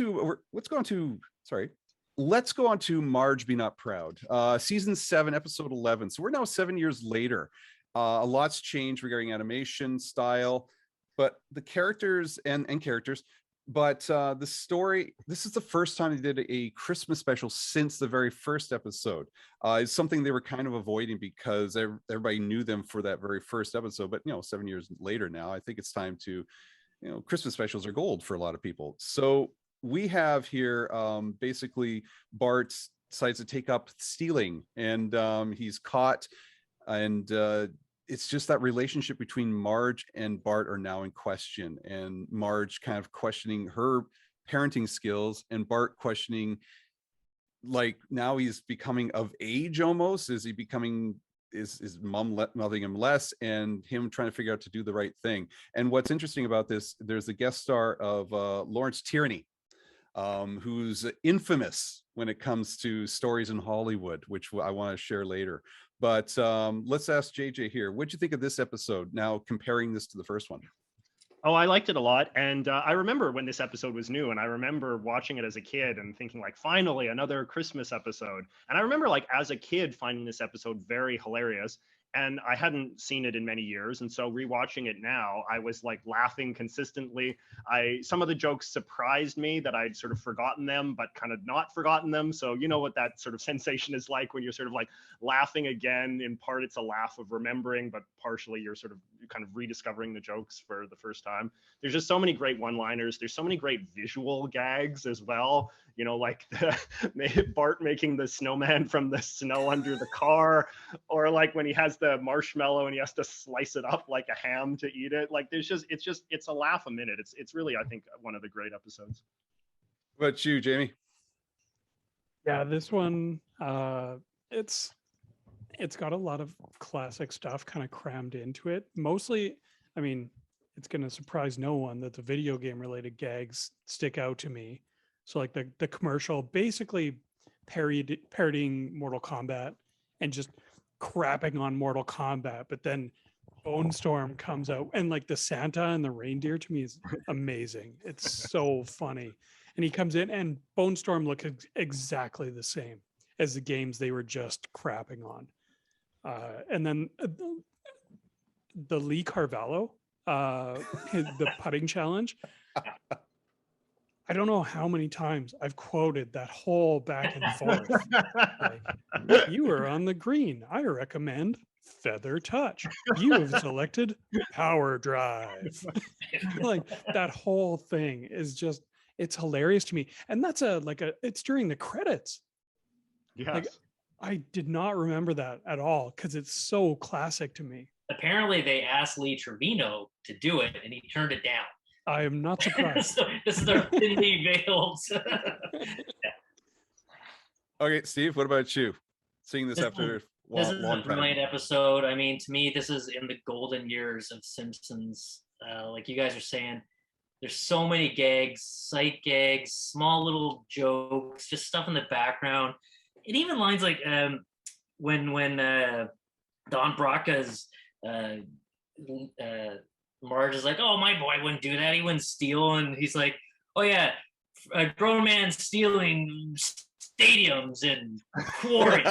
to Marge Be Not Proud, season 7, episode 11. So we're now 7 years later. A lot's changed regarding animation style, but the characters and characters. But the story, this is the first time they did a Christmas special since the very first episode. It's something they were kind of avoiding because everybody knew them for that very first episode. But, 7 years later now, I think it's time to, Christmas specials are gold for a lot of people. So we have here basically Bart decides to take up stealing, and he's caught, and it's just that relationship between Marge and Bart are now in question, and Marge kind of questioning her parenting skills, and Bart questioning, like, now he's becoming of age almost. Is he becoming, is mom loving him less, and him trying to figure out to do the right thing. And what's interesting about this, there's the guest star of Lawrence Tierney, who's infamous when it comes to stories in Hollywood, which I want to share later. But let's ask JJ here. What'd you think of this episode, now comparing this to the first one? Oh, I liked it a lot. And I remember when this episode was new, and I remember watching it as a kid and thinking, like, finally, another Christmas episode. And I remember, like, as a kid, finding this episode very hilarious. And I hadn't seen it in many years. And so rewatching it now, I was like laughing consistently. Some of the jokes surprised me that I'd sort of forgotten them, but kind of not forgotten them. So you know what that sort of sensation is like when you're sort of like laughing again. In part, it's a laugh of remembering, but partially you're sort of kind of rediscovering the jokes for the first time. There's just so many great one-liners. There's so many great visual gags as well. You know, like Bart making the snowman from the snow under the car, or like when he has the marshmallow and he has to slice it up like a ham to eat it. Like it's a laugh a minute. It's really, I think, one of the great episodes. What about you, Jamie? Yeah, this one, it's got a lot of classic stuff kind of crammed into it. Mostly, I mean, it's going to surprise no one that the video game related gags stick out to me. So like the commercial basically parodying Mortal Kombat and just crapping on Mortal Kombat, but then Bone Storm comes out, and like the Santa and the reindeer to me is amazing. It's so funny. And he comes in and Bone Storm looks exactly the same as the games they were just crapping on. And then the Lee Carvalho, the putting challenge. I don't know how many times I've quoted that whole back and forth. Like, you are on the green. I recommend Feather Touch. You have selected Power Drive. Like that whole thing is just, it's hilarious to me. And that's it's during the credits. Yes. Like, I did not remember that at all because it's so classic to me. Apparently they asked Lee Trevino to do it and he turned it down. I am not surprised. So this is their thinly veiled. Okay, Steve, what about you? Seeing this after this is long a brilliant episode. I mean, to me, this is in the golden years of Simpsons. Like you guys are saying, there's so many gags, sight gags, small little jokes, just stuff in the background. And even lines like when Don Brocka's Marge is like, oh, my boy wouldn't do that. He wouldn't steal. And he's like, oh, yeah, a grown man stealing stadiums and quarries.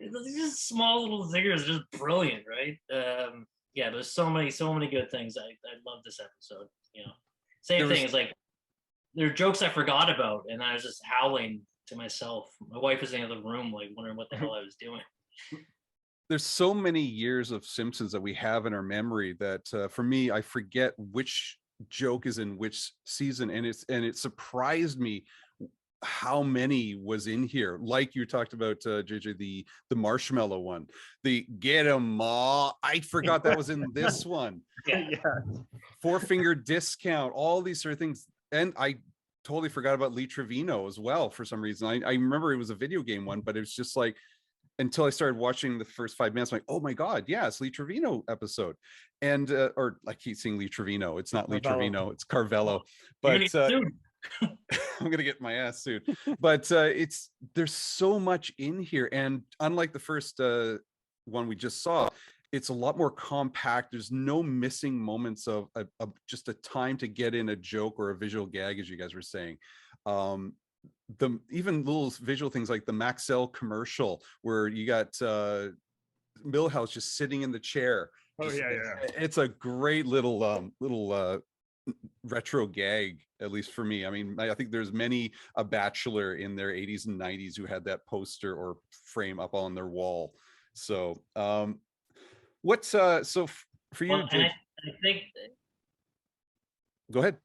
These just small little zingers, just brilliant, right? Yeah, there's so many good things. I love this episode. You know, same thing is like there are jokes I forgot about, and I was just howling to myself. My wife was in the other room, like wondering what the hell I was doing. There's so many years of Simpsons that we have in our memory that for me, I forget which joke is in which season, and it surprised me how many was in here. Like you talked about, JJ, the marshmallow one, the get 'em ma. I forgot that was in this one. Yeah. Four-finger discount, all these sort of things. And I totally forgot about Lee Trevino as well for some reason. I remember it was a video game one, but it was just like, until I started watching the first 5 minutes, I'm like, oh my God, yeah, it's Lee Trevino episode. And or I keep saying Lee Trevino. It's not Lee Trevino, it's Carvello. But I'm gonna get my ass sued. But there's so much in here. And unlike the first one we just saw, it's a lot more compact. There's no missing moments of just a time to get in a joke or a visual gag, as you guys were saying. The even little visual things like the Maxell commercial where you got Milhouse just sitting in the chair. Oh yeah. It's a great little retro gag, at least for me. I mean, I think there's many a bachelor in their 80s and 90s who had that poster or frame up on their wall. So what's so for you, well, I think Go ahead.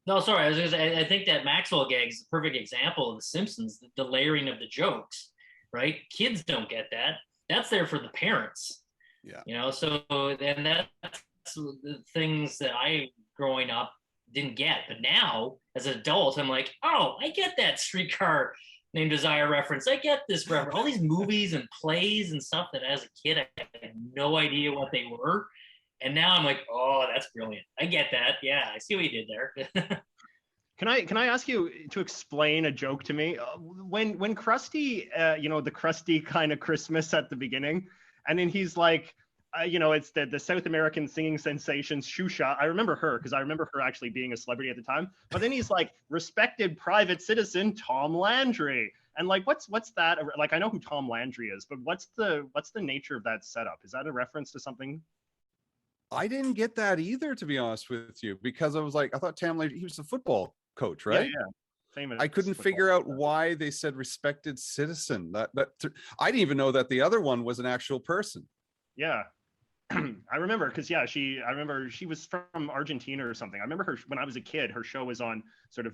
No, sorry. I was gonna say, I think that Maxwell Gags is a perfect example of the Simpsons, the layering of the jokes, right? Kids don't get that. That's there for the parents. Yeah. You know, so and that's the things that I growing up didn't get. But now, as an adult, I'm like, oh, I get that Streetcar Named Desire reference. I get this reference. All these movies and plays and stuff that as a kid I had no idea what they were. And now I'm like, oh, that's brilliant. I get that. Yeah, I see what you did there. Can I ask you to explain a joke to me? When Krusty, the Krusty kind of Christmas at the beginning, and then he's like, it's the South American singing sensation Shusha. I remember her because I remember her actually being a celebrity at the time. But then he's like, respected private citizen Tom Landry. And like, what's that? Like, I know who Tom Landry is, but what's the nature of that setup? Is that a reference to something? I didn't get that either, to be honest with you, because I was like, I thought Tam Landry, he was a football coach, right? Yeah. Famous. I couldn't figure out why they said respected citizen. I didn't even know that the other one was an actual person. Yeah. I remember because I remember she was from Argentina or something. I remember her when I was a kid. Her show was on sort of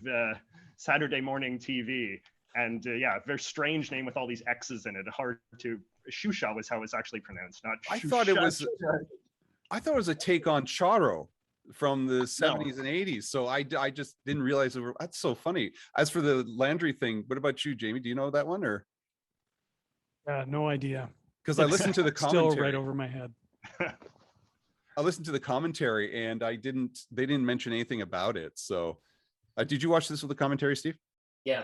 Saturday morning TV, and very strange name with all these X's in it. Hard to. Shusha was how it's actually pronounced, not. I thought it was a take on Charo from the 70s and 80s. So I just didn't realize that's so funny. As for the Landry thing, what about you, Jamie? Do you know that one or? No idea. Because I listened to the commentary. Still right over my head. I listened to the commentary and they didn't mention anything about it. So did you watch this with the commentary, Steve? Yeah.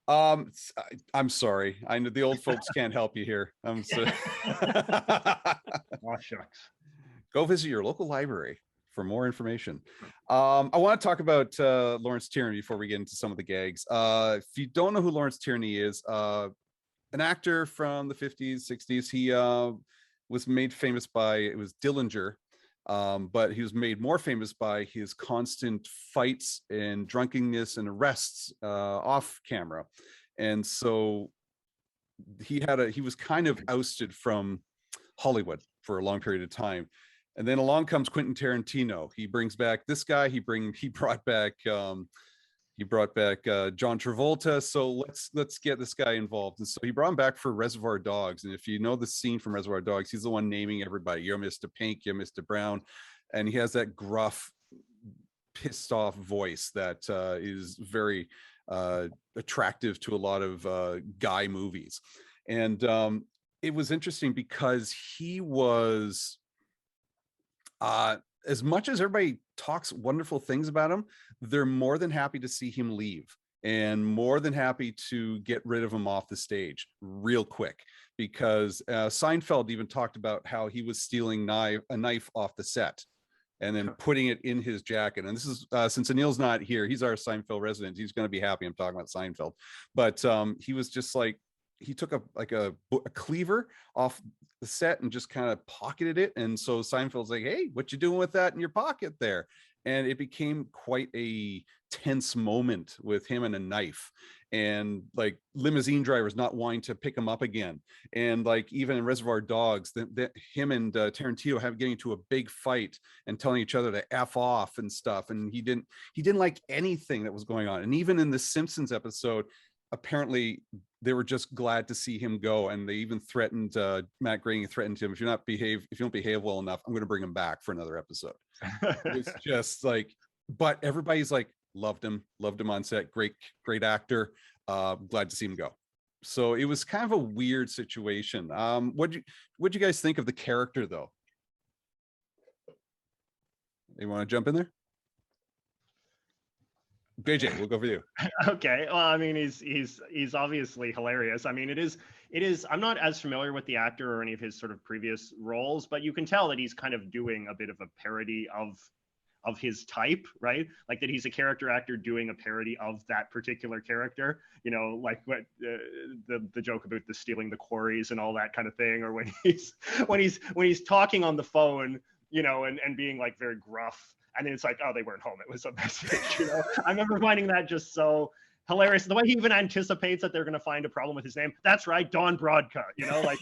I'm sorry. I know the old folks can't help you here. I'm so Oh, shucks. Go visit your local library for more information. I want to talk about Lawrence Tierney before we get into some of the gags. If you don't know who Lawrence Tierney is, an actor from the 50s, 60s. He was made famous by, it was Dillinger, but he was made more famous by his constant fights and drunkenness and arrests off camera. And so he was kind of ousted from Hollywood for a long period of time. And then along comes Quentin Tarantino. He brings back this guy. He brought back John Travolta. So let's get this guy involved. And so he brought him back for Reservoir Dogs. And if you know the scene from Reservoir Dogs, he's the one naming everybody. You're Mr. Pink, you're Mr. Brown. And he has that gruff, pissed off voice that is very attractive to a lot of guy movies. And it was interesting because he was, as much as everybody talks wonderful things about him, they're more than happy to see him leave and more than happy to get rid of him off the stage real quick, because Seinfeld even talked about how he was stealing a knife off the set and then putting it in his jacket. And this is since Anil's not here, he's our Seinfeld resident. He's going to be happy I'm talking about Seinfeld. But he was just like, he took a cleaver off the set and just kind of pocketed it. And so Seinfeld's like, hey, what you doing with that in your pocket there? And it became quite a tense moment with him and a knife, and like limousine drivers not wanting to pick him up again. And like even in Reservoir Dogs, him and Tarantino getting into a big fight and telling each other to F off and stuff. And he didn't like anything that was going on. And even in the Simpsons episode, apparently they were just glad to see him go, and they even threatened Matt Groening threatened him, if you don't behave well enough, I'm going to bring him back for another episode. It's just like, but everybody's like loved him on set, great actor, glad to see him go. So it was kind of a weird situation. What'd you guys think of the character though? You want to jump in there? JJ, we'll go for you. Okay. Well, I mean, he's obviously hilarious. I mean, it is. I'm not as familiar with the actor or any of his sort of previous roles, but you can tell that he's kind of doing a bit of a parody of his type, right? Like that he's a character actor doing a parody of that particular character. You know, like what the joke about the stealing the quarries and all that kind of thing, or when he's talking on the phone, you know, and being like very gruff. And then it's like, oh, they weren't home. It was a message, you know. I remember finding that just so hilarious. The way he even anticipates that they're going to find a problem with his name. That's right, Don Brodka, you know, like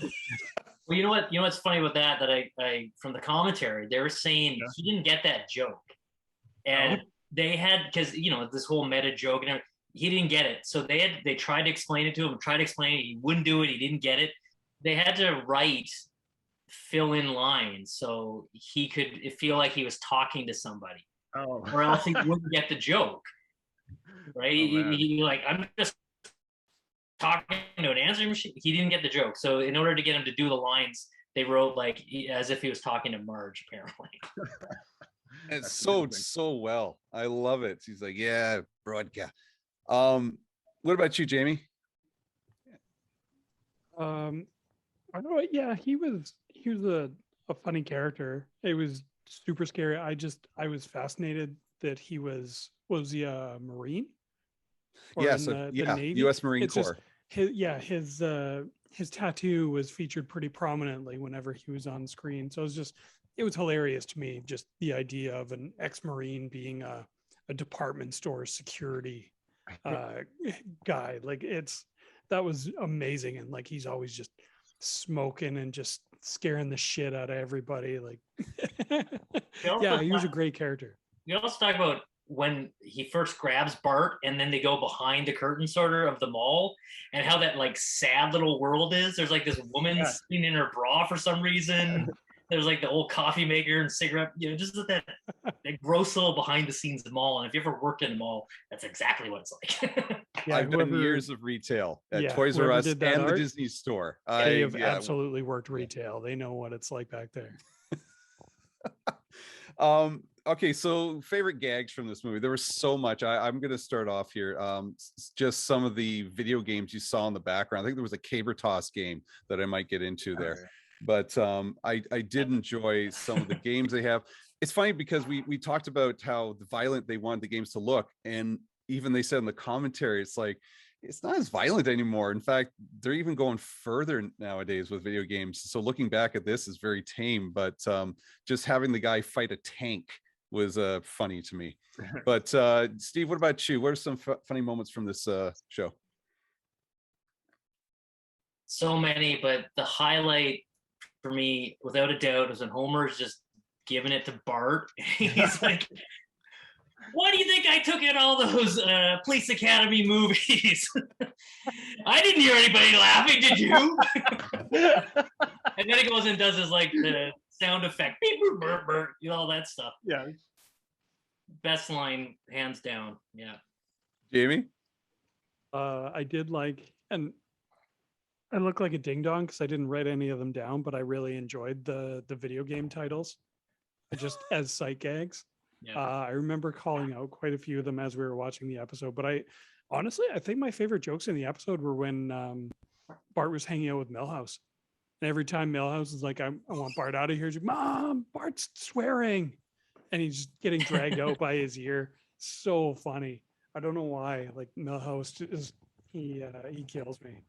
Well, you know what? You know what's funny about that? That I from the commentary, they were saying he didn't get that joke, and they had because this whole meta joke and everything, he didn't get it. So they tried to explain it to him, tried to explain it. He wouldn't do it. He didn't get it. They had to fill in lines so he could feel like he was talking to somebody, or else he wouldn't get the joke. Right? He like, I'm just talking to an answering machine. He didn't get the joke. So in order to get him to do the lines, they wrote like as if he was talking to Marge, apparently. It's so well. I love it. He's like, yeah, broadcast. What about you, Jamie? I don't know. Yeah, he was a funny character. It was super scary. I was fascinated that he was he a Marine? Or Yeah, in so the Navy? U.S. Marine It's Corps. His tattoo was featured pretty prominently whenever he was on screen. So it was hilarious to me, just the idea of an ex-Marine being a department store security guy. Like that was amazing. And like, he's always just smoking and just scaring the shit out of everybody. Like, yeah, he was a great character. You also talk about when he first grabs Bart and then they go behind the curtain sort of the mall, and how that like sad little world is. There's like this woman sitting in her bra for some reason. There's like the old coffee maker and cigarette, just that gross little behind the scenes mall. And if you ever worked in a mall, that's exactly what it's like. Yeah, I've done years of retail at Toys R Us and the Disney store. They have absolutely worked retail. They know what it's like back there. Okay, so favorite gags from this movie. There was so much. I'm going to start off here. Just some of the video games you saw in the background. I think there was a caber toss game that I might get into there. But I did enjoy some of the games they have. It's funny because we talked about how violent they wanted the games to look, and even they said in the commentary, it's like it's not as violent anymore. In fact, they're even going further nowadays with video games. So looking back at this is very tame, but just having the guy fight a tank was funny to me. But Steve, what about you? What are some funny moments from this show? So many, but the highlight for me, without a doubt, was when Homer's just giving it to Bart. He's like, why do you think I took in all those Police Academy movies? I didn't hear anybody laughing, did you? And then he goes and does his like the sound effect, beep, boop, burp, burp, all that stuff. Yeah. Best line, hands down. Yeah. Jamie? I did like, and I look like a ding dong because I didn't write any of them down, but I really enjoyed the video game titles, just as sight gags. Yeah. I remember calling out quite a few of them as we were watching the episode, but I think my favorite jokes in the episode were when Bart was hanging out with Milhouse. And every time Milhouse is like, I want Bart out of here. He's like, Mom, Bart's swearing. And he's getting dragged out by his ear. So funny. I don't know why. Like, Milhouse is, he kills me.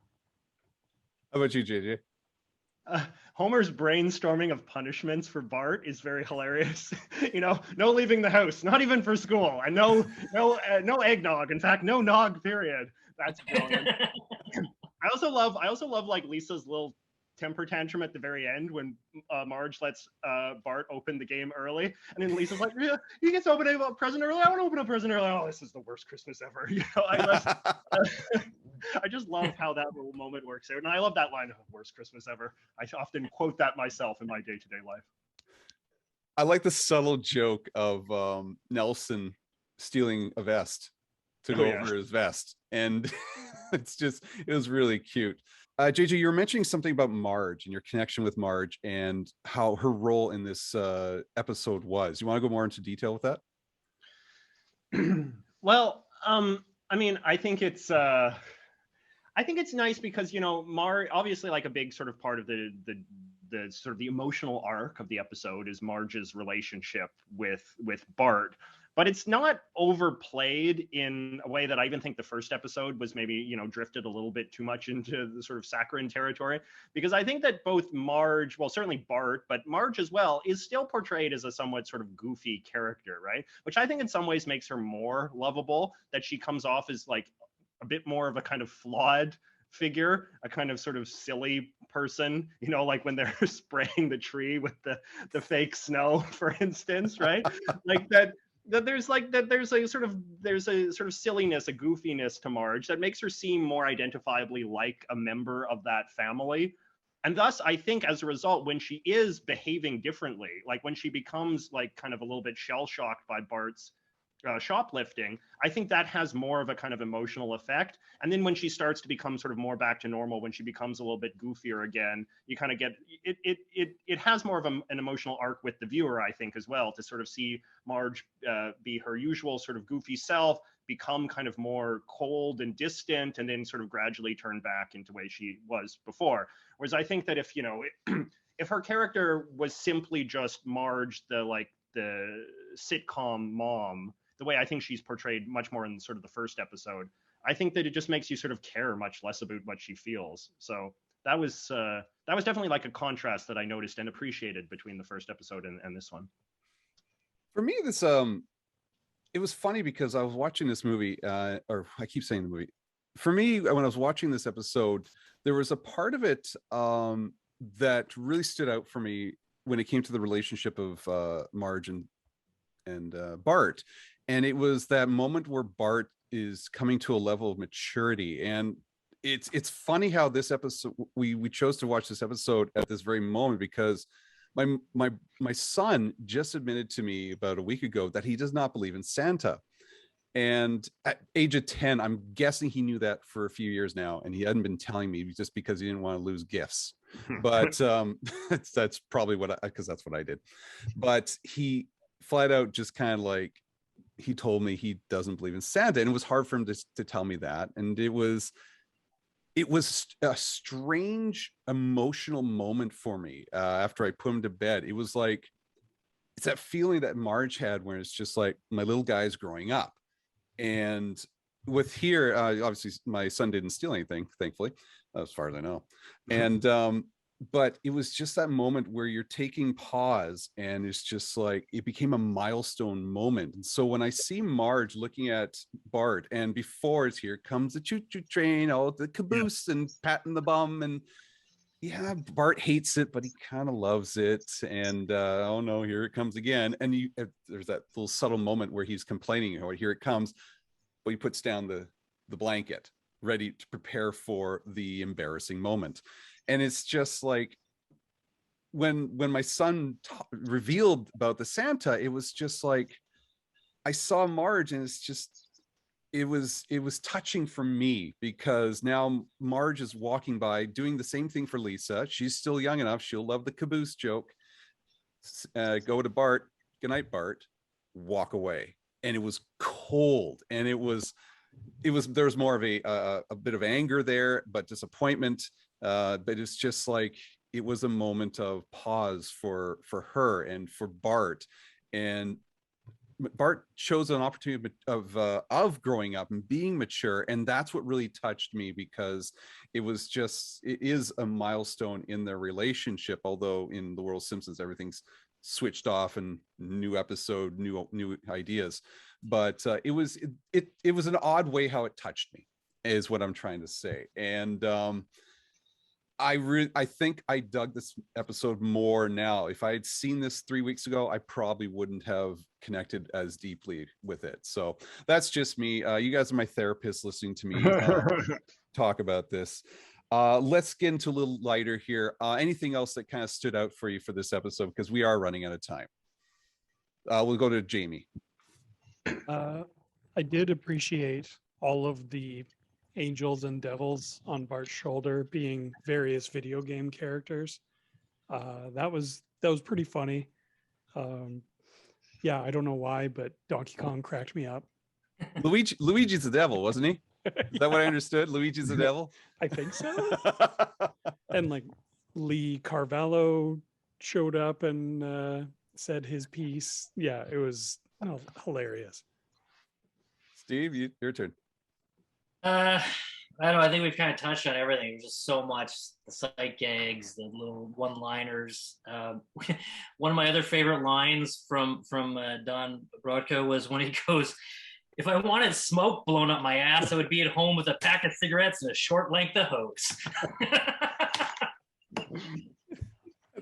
How about you, JJ? Homer's brainstorming of punishments for Bart is very hilarious. No leaving the house, not even for school, and no eggnog. In fact, no nog. Period. That's brilliant. I also love like Lisa's little temper tantrum at the very end when Marge lets Bart open the game early, and then Lisa's like, "Yeah, he gets to open a present early. I want to open a present early. Oh, this is the worst Christmas ever." I just love how that little moment works out, and I love that line of "worst Christmas ever." I often quote that myself in my day-to-day life. I like the subtle joke of Nelson stealing a vest to go over his vest, and it was really cute. JJ, you were mentioning something about Marge and your connection with Marge and how her role in this episode was. You want to go more into detail with that? Well, I mean, I think it's nice because Marge, obviously, like a big sort of part of the sort of the emotional arc of the episode is Marge's relationship with Bart. But it's not overplayed in a way that I even think the first episode was maybe, drifted a little bit too much into the sort of saccharine territory. Because I think that both Marge, well, certainly Bart, but Marge as well, is still portrayed as a somewhat sort of goofy character, right? Which I think in some ways makes her more lovable, that she comes off as like a bit more of a kind of flawed figure, a kind of sort of silly person, you know, like when they're spraying the tree with the fake snow, for instance, right? Like there's a sort of silliness, a goofiness to Marge that makes her seem more identifiably like a member of that family. And thus, I think as a result, when she is behaving differently, like when she becomes like kind of a little bit shell-shocked by Bart's shoplifting, I think that has more of a kind of emotional effect. And then when she starts to become sort of more back to normal, when she becomes a little bit goofier again, you kind of get it has more of an emotional arc with the viewer, I think, as well, to sort of see Marge be her usual sort of goofy self, become kind of more cold and distant, and then sort of gradually turn back into the way she was before. Whereas I think that if, you know, if her character was simply just Marge, the sitcom mom, the way I think she's portrayed much more in sort of the first episode, I think that it just makes you sort of care much less about what she feels. So that was definitely like a contrast that I noticed and appreciated between the first episode and this one. For me, this it was funny because I was watching this movie, or I keep saying the movie. For me, when I was watching this episode, there was a part of it that really stood out for me when it came to the relationship of Marge and Bart. And it was that moment where Bart is coming to a level of maturity. And it's funny how this episode, we chose to watch this episode at this very moment, because my son just admitted to me about a week ago that he does not believe in Santa. And at age of 10, I'm guessing he knew that for a few years now, and he hadn't been telling me just because he didn't want to lose gifts. But that's probably because that's what I did. But he flat out just kind of like, he told me he doesn't believe in Santa, and it was hard for him to tell me that. And it was a strange emotional moment for me after I put him to bed. It was like, it's that feeling that Marge had where it's just like, my little guy's growing up. And with here, obviously my son didn't steal anything, thankfully, as far as I know. And but it was just that moment where you're taking pause, and it's just like, it became a milestone moment. And so when I see Marge looking at Bart, and before it's here comes the choo-choo train, all the caboose, and patting the bum, and yeah, Bart hates it, but he kind of loves it. And oh no, here it comes again. And there's that little subtle moment where he's complaining, oh, here it comes, but he puts down the blanket, ready to prepare for the embarrassing moment. And it's just like, when my son revealed about the Santa, it was just like, I saw Marge, and it's just, it was touching for me, because now Marge is walking by doing the same thing for Lisa. She's still young enough, she'll love the caboose joke. Go to Bart, good night Bart, walk away. And it was cold, and there was more of a bit of anger there, but disappointment. But it's just like, it was a moment of pause for her and for Bart. And Bart chose an opportunity of growing up and being mature, and that's what really touched me, because it is a milestone in their relationship. Although in the world of Simpsons, everything's switched off and new episode, new ideas. But it was an odd way how it touched me, is what I'm trying to say. And I think I dug this episode more now. If I had seen this 3 weeks ago, I probably wouldn't have connected as deeply with it. So that's just me. You guys are my therapist listening to me talk about this. Let's get into a little lighter here. Anything else that kind of stood out for you for this episode? Because we are running out of time. We'll go to Jamie. I did appreciate all of the angels and devils on Bart's shoulder being various video game characters. That was pretty funny. Yeah, I don't know why, but Donkey Kong cracked me up. Luigi's the devil, wasn't he? Is that what I understood? Luigi's the devil? I think so. And like Lee Carvalho showed up and said his piece. Yeah, it was hilarious. Steve, your turn. I don't know. I think we've kind of touched on everything. There's just so much, the sight gags, the little one-liners. One of my other favorite lines from Don Brodko was when he goes, "If I wanted smoke blown up my ass, I would be at home with a pack of cigarettes and a short length of hose."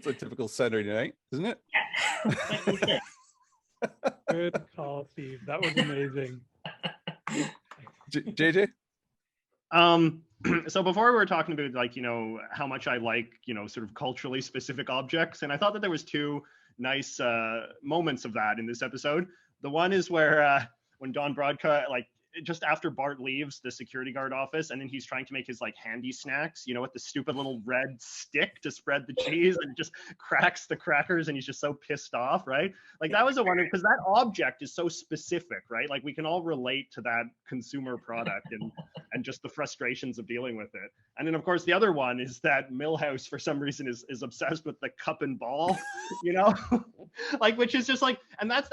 That's a typical Saturday night, isn't it? Yeah. Good call, Steve. That was amazing. JJ? So before we were talking about like, how much I like, sort of culturally specific objects. And I thought that there was two nice moments of that in this episode. The one is where when Don Brodka, like just after Bart leaves the security guard office, and then he's trying to make his like handy snacks, with the stupid little red stick to spread the cheese, and it just cracks the crackers, and he's just so pissed off, right? Like that was a wonder, because that object is so specific, right? Like we can all relate to that consumer product and just the frustrations of dealing with it. And then of course the other one is that Milhouse for some reason is obsessed with the cup and ball, like, which is just like, and that's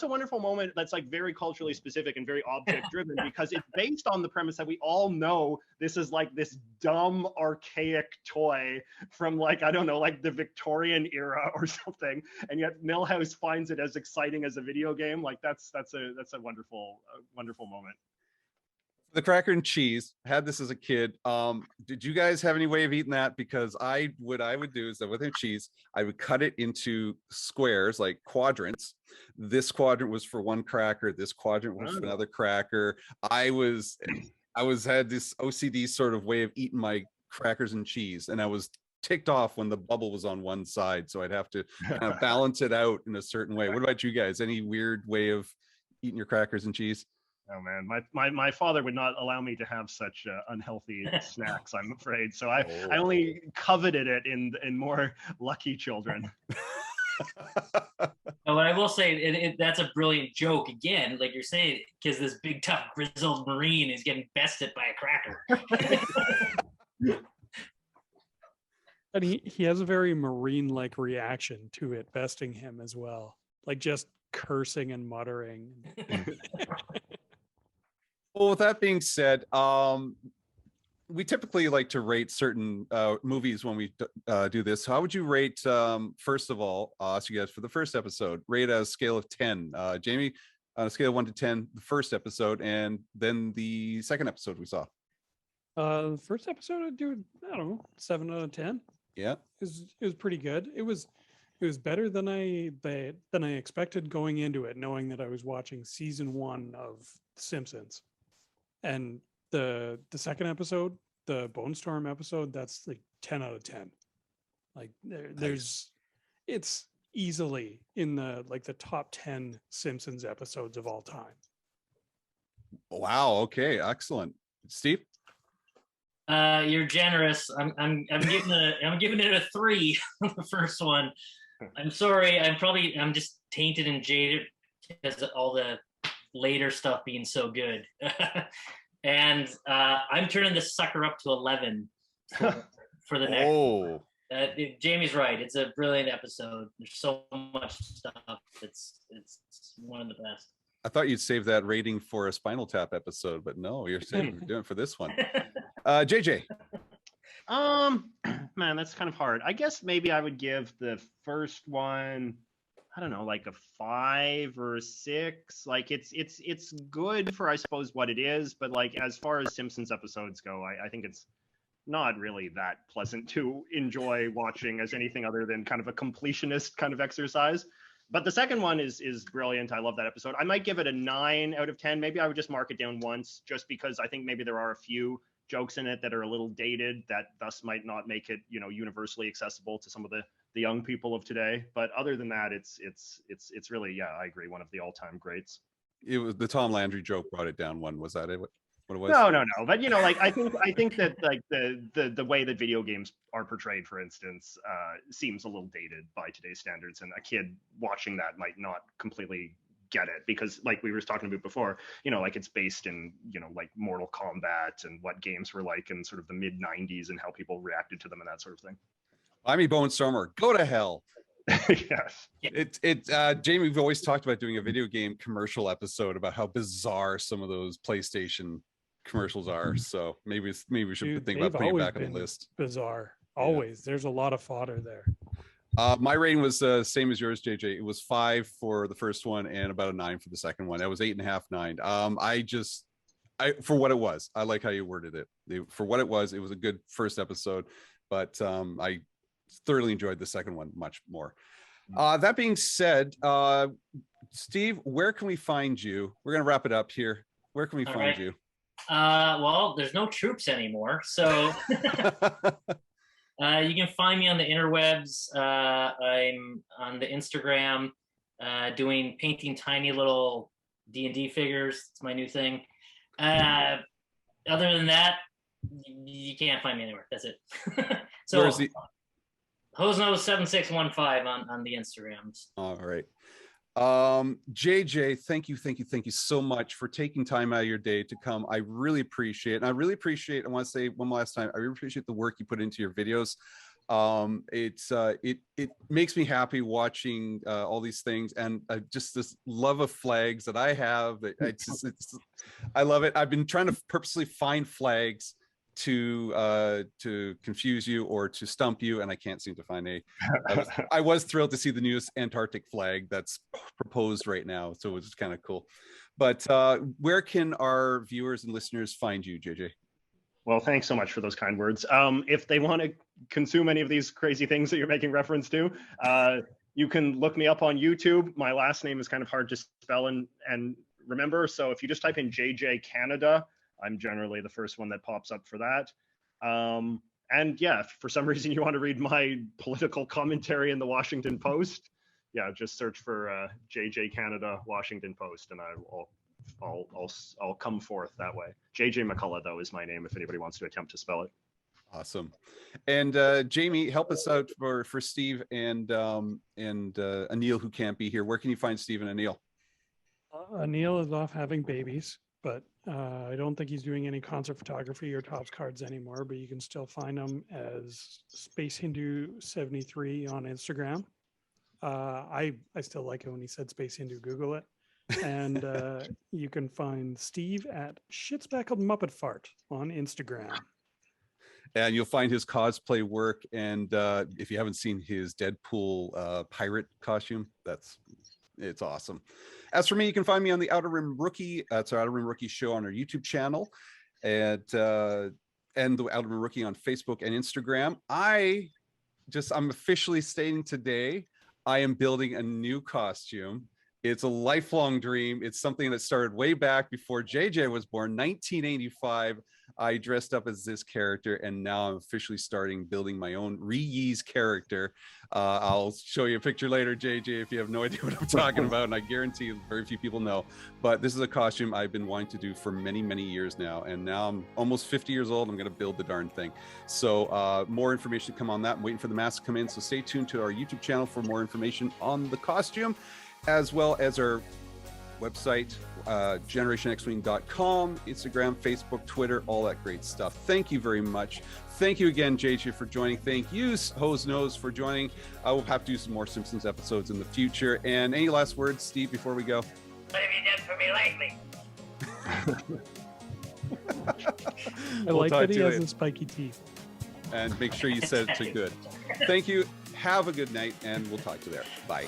a wonderful moment that's like very culturally specific and very object driven, because it's based on the premise that we all know this is like this dumb archaic toy from like, I don't know, like the Victorian era or something, and yet Milhouse finds it as exciting as a video game. Like that's a wonderful moment. The cracker and cheese, had this as a kid. Did you guys have any way of eating that? Because what I would do is that with the cheese, I would cut it into squares, like quadrants. This quadrant was for one cracker, this quadrant was for another cracker. I had this OCD sort of way of eating my crackers and cheese, and I was ticked off when the bubble was on one side, so I'd have to kind of balance it out in a certain way. What about you guys? Any weird way of eating your crackers and cheese? Oh man, my father would not allow me to have such unhealthy snacks, I'm afraid. So I only coveted it in more lucky children. But I will say, that's a brilliant joke again, like you're saying, because this big tough grizzled Marine is getting bested by a cracker. And he has a very Marine-like reaction to it besting him as well, like just cursing and muttering. Well, with that being said, we typically like to rate certain movies when we do this. How would you rate, first of all, so you guys, for the first episode, rate a scale of 10? Jamie, on a scale of 1 to 10, the first episode, and then the second episode we saw. The first episode, I'd do, I don't know, 7 out of 10. Yeah, it was pretty good. It was better than I expected going into it, knowing that I was watching season 1 of Simpsons. And the second episode, the Bone Storm episode, that's like 10 out of 10. Like it's easily in the top 10 Simpsons episodes of all time. Wow. Okay. Excellent. Steve? You're generous. I'm giving it a 3 on the first one. I'm sorry. I'm just tainted and jaded because of all the later stuff being so good. And I'm turning this sucker up to 11 for the next one. Jamie's right. It's a brilliant episode. There's so much stuff. It's one of the best. I thought you'd save that rating for a Spinal Tap episode, but no, you're doing it for this one. JJ? Man, that's kind of hard. I guess maybe I would give the first one, I don't know, like a 5 or a 6. Like it's good for, I suppose, what it is, but like as far as Simpsons episodes go, I think it's not really that pleasant to enjoy watching as anything other than kind of a completionist kind of exercise. But the second one is brilliant. I love that episode. I might give it a 9 out of 10. Maybe I would just mark it down once, just because I think maybe there are a few jokes in it that are a little dated, that thus might not make it, universally accessible to some of the young people of today. But other than that, it's really, yeah, I agree, one of the all-time greats. It was the Tom Landry joke brought it down one. Was that it? What it was? No. But like I think that like the way that video games are portrayed, for instance, seems a little dated by today's standards, and a kid watching that might not completely get it, because like we were talking about before, like it's based in, like Mortal Kombat and what games were like in sort of the mid 90s and how people reacted to them and that sort of thing. I mean, Bone Stormer, go to hell. Yes. Jamie, we've always talked about doing a video game commercial episode about how bizarre some of those PlayStation commercials are. So maybe we should think about putting it back on the list. Bizarre. Always. Yeah. There's a lot of fodder there. My rating was the same as yours, JJ. It was 5 for the first one and about a 9 for the second one. That was 8.5, 9. For what it was, I like how you worded it. For what it was a good first episode. But thoroughly enjoyed the second one much more. That being said, Steve, where can we find you? We're going to wrap it up here. Where can we find you? Well, there's no troops anymore, so you can find me on the interwebs. I'm on the Instagram painting tiny little D&D figures. It's my new thing. Other than that, you can't find me anywhere. That's it. So where's the Hosenose 7615 on the Instagrams. All right. JJ, thank you so much for taking time out of your day to come. I really appreciate it. And I really appreciate, I want to say one last time, I really appreciate the work you put into your videos. It makes me happy watching all these things, and just this love of flags that I have. I love it. I've been trying to purposely find flags to confuse you or to stump you, and I can't seem to find a. I was thrilled to see the newest Antarctic flag that's proposed right now, so it was kind of cool. But where can our viewers and listeners find you, JJ? Well, thanks so much for those kind words. If they want to consume any of these crazy things that you're making reference to, you can look me up on YouTube. My last name is kind of hard to spell and remember, so if you just type in JJ Canada, I'm generally the first one that pops up for that. And yeah, if for some reason you want to read my political commentary in the Washington Post, yeah, just search for JJ Canada Washington Post, and I'll come forth that way. JJ McCullough, though, is my name if anybody wants to attempt to spell it. Awesome. And Jamie, help us out for Steve and Anil, who can't be here. Where can you find Steve and Anil? Anil is off having babies, but I don't think he's doing any concert photography or tops cards anymore, but you can still find him as Space Hindu 73 on Instagram. I still like it when he said Space Hindu, Google it. And you can find Steve at Shitspackled Muppet Fart on Instagram. And you'll find his cosplay work. And if you haven't seen his Deadpool pirate costume, it's awesome. As for me, you can find me on the Outer Rim Rookie. It's our Outer Rim Rookie show on our YouTube channel, and the Outer Rim Rookie on Facebook and Instagram. I'm officially stating today, I am building a new costume. It's a lifelong dream. It's something that started way back before JJ was born, 1985. I dressed up as this character, and now I'm officially starting building my own Ree's character. I'll show you a picture later, JJ, if you have no idea what I'm talking about, and I guarantee very few people know. But this is a costume I've been wanting to do for many, many years now, and now I'm almost 50 years old. I'm going to build the darn thing. So more information to come on that. I'm waiting for the mask to come in, so stay tuned to our YouTube channel for more information on the costume, as well as our website, generationxwing.com, Instagram, Facebook, Twitter, all that great stuff. Thank you very much. Thank you again, JJ, for joining. Thank you, Hosenose, for joining. I will have to do some more Simpsons episodes in the future. And any last words, Steve, before we go? What have you done for me lately? I like that he has the spiky teeth. And make sure you said it to good. Thank you. Have a good night, and we'll talk to you there. Bye.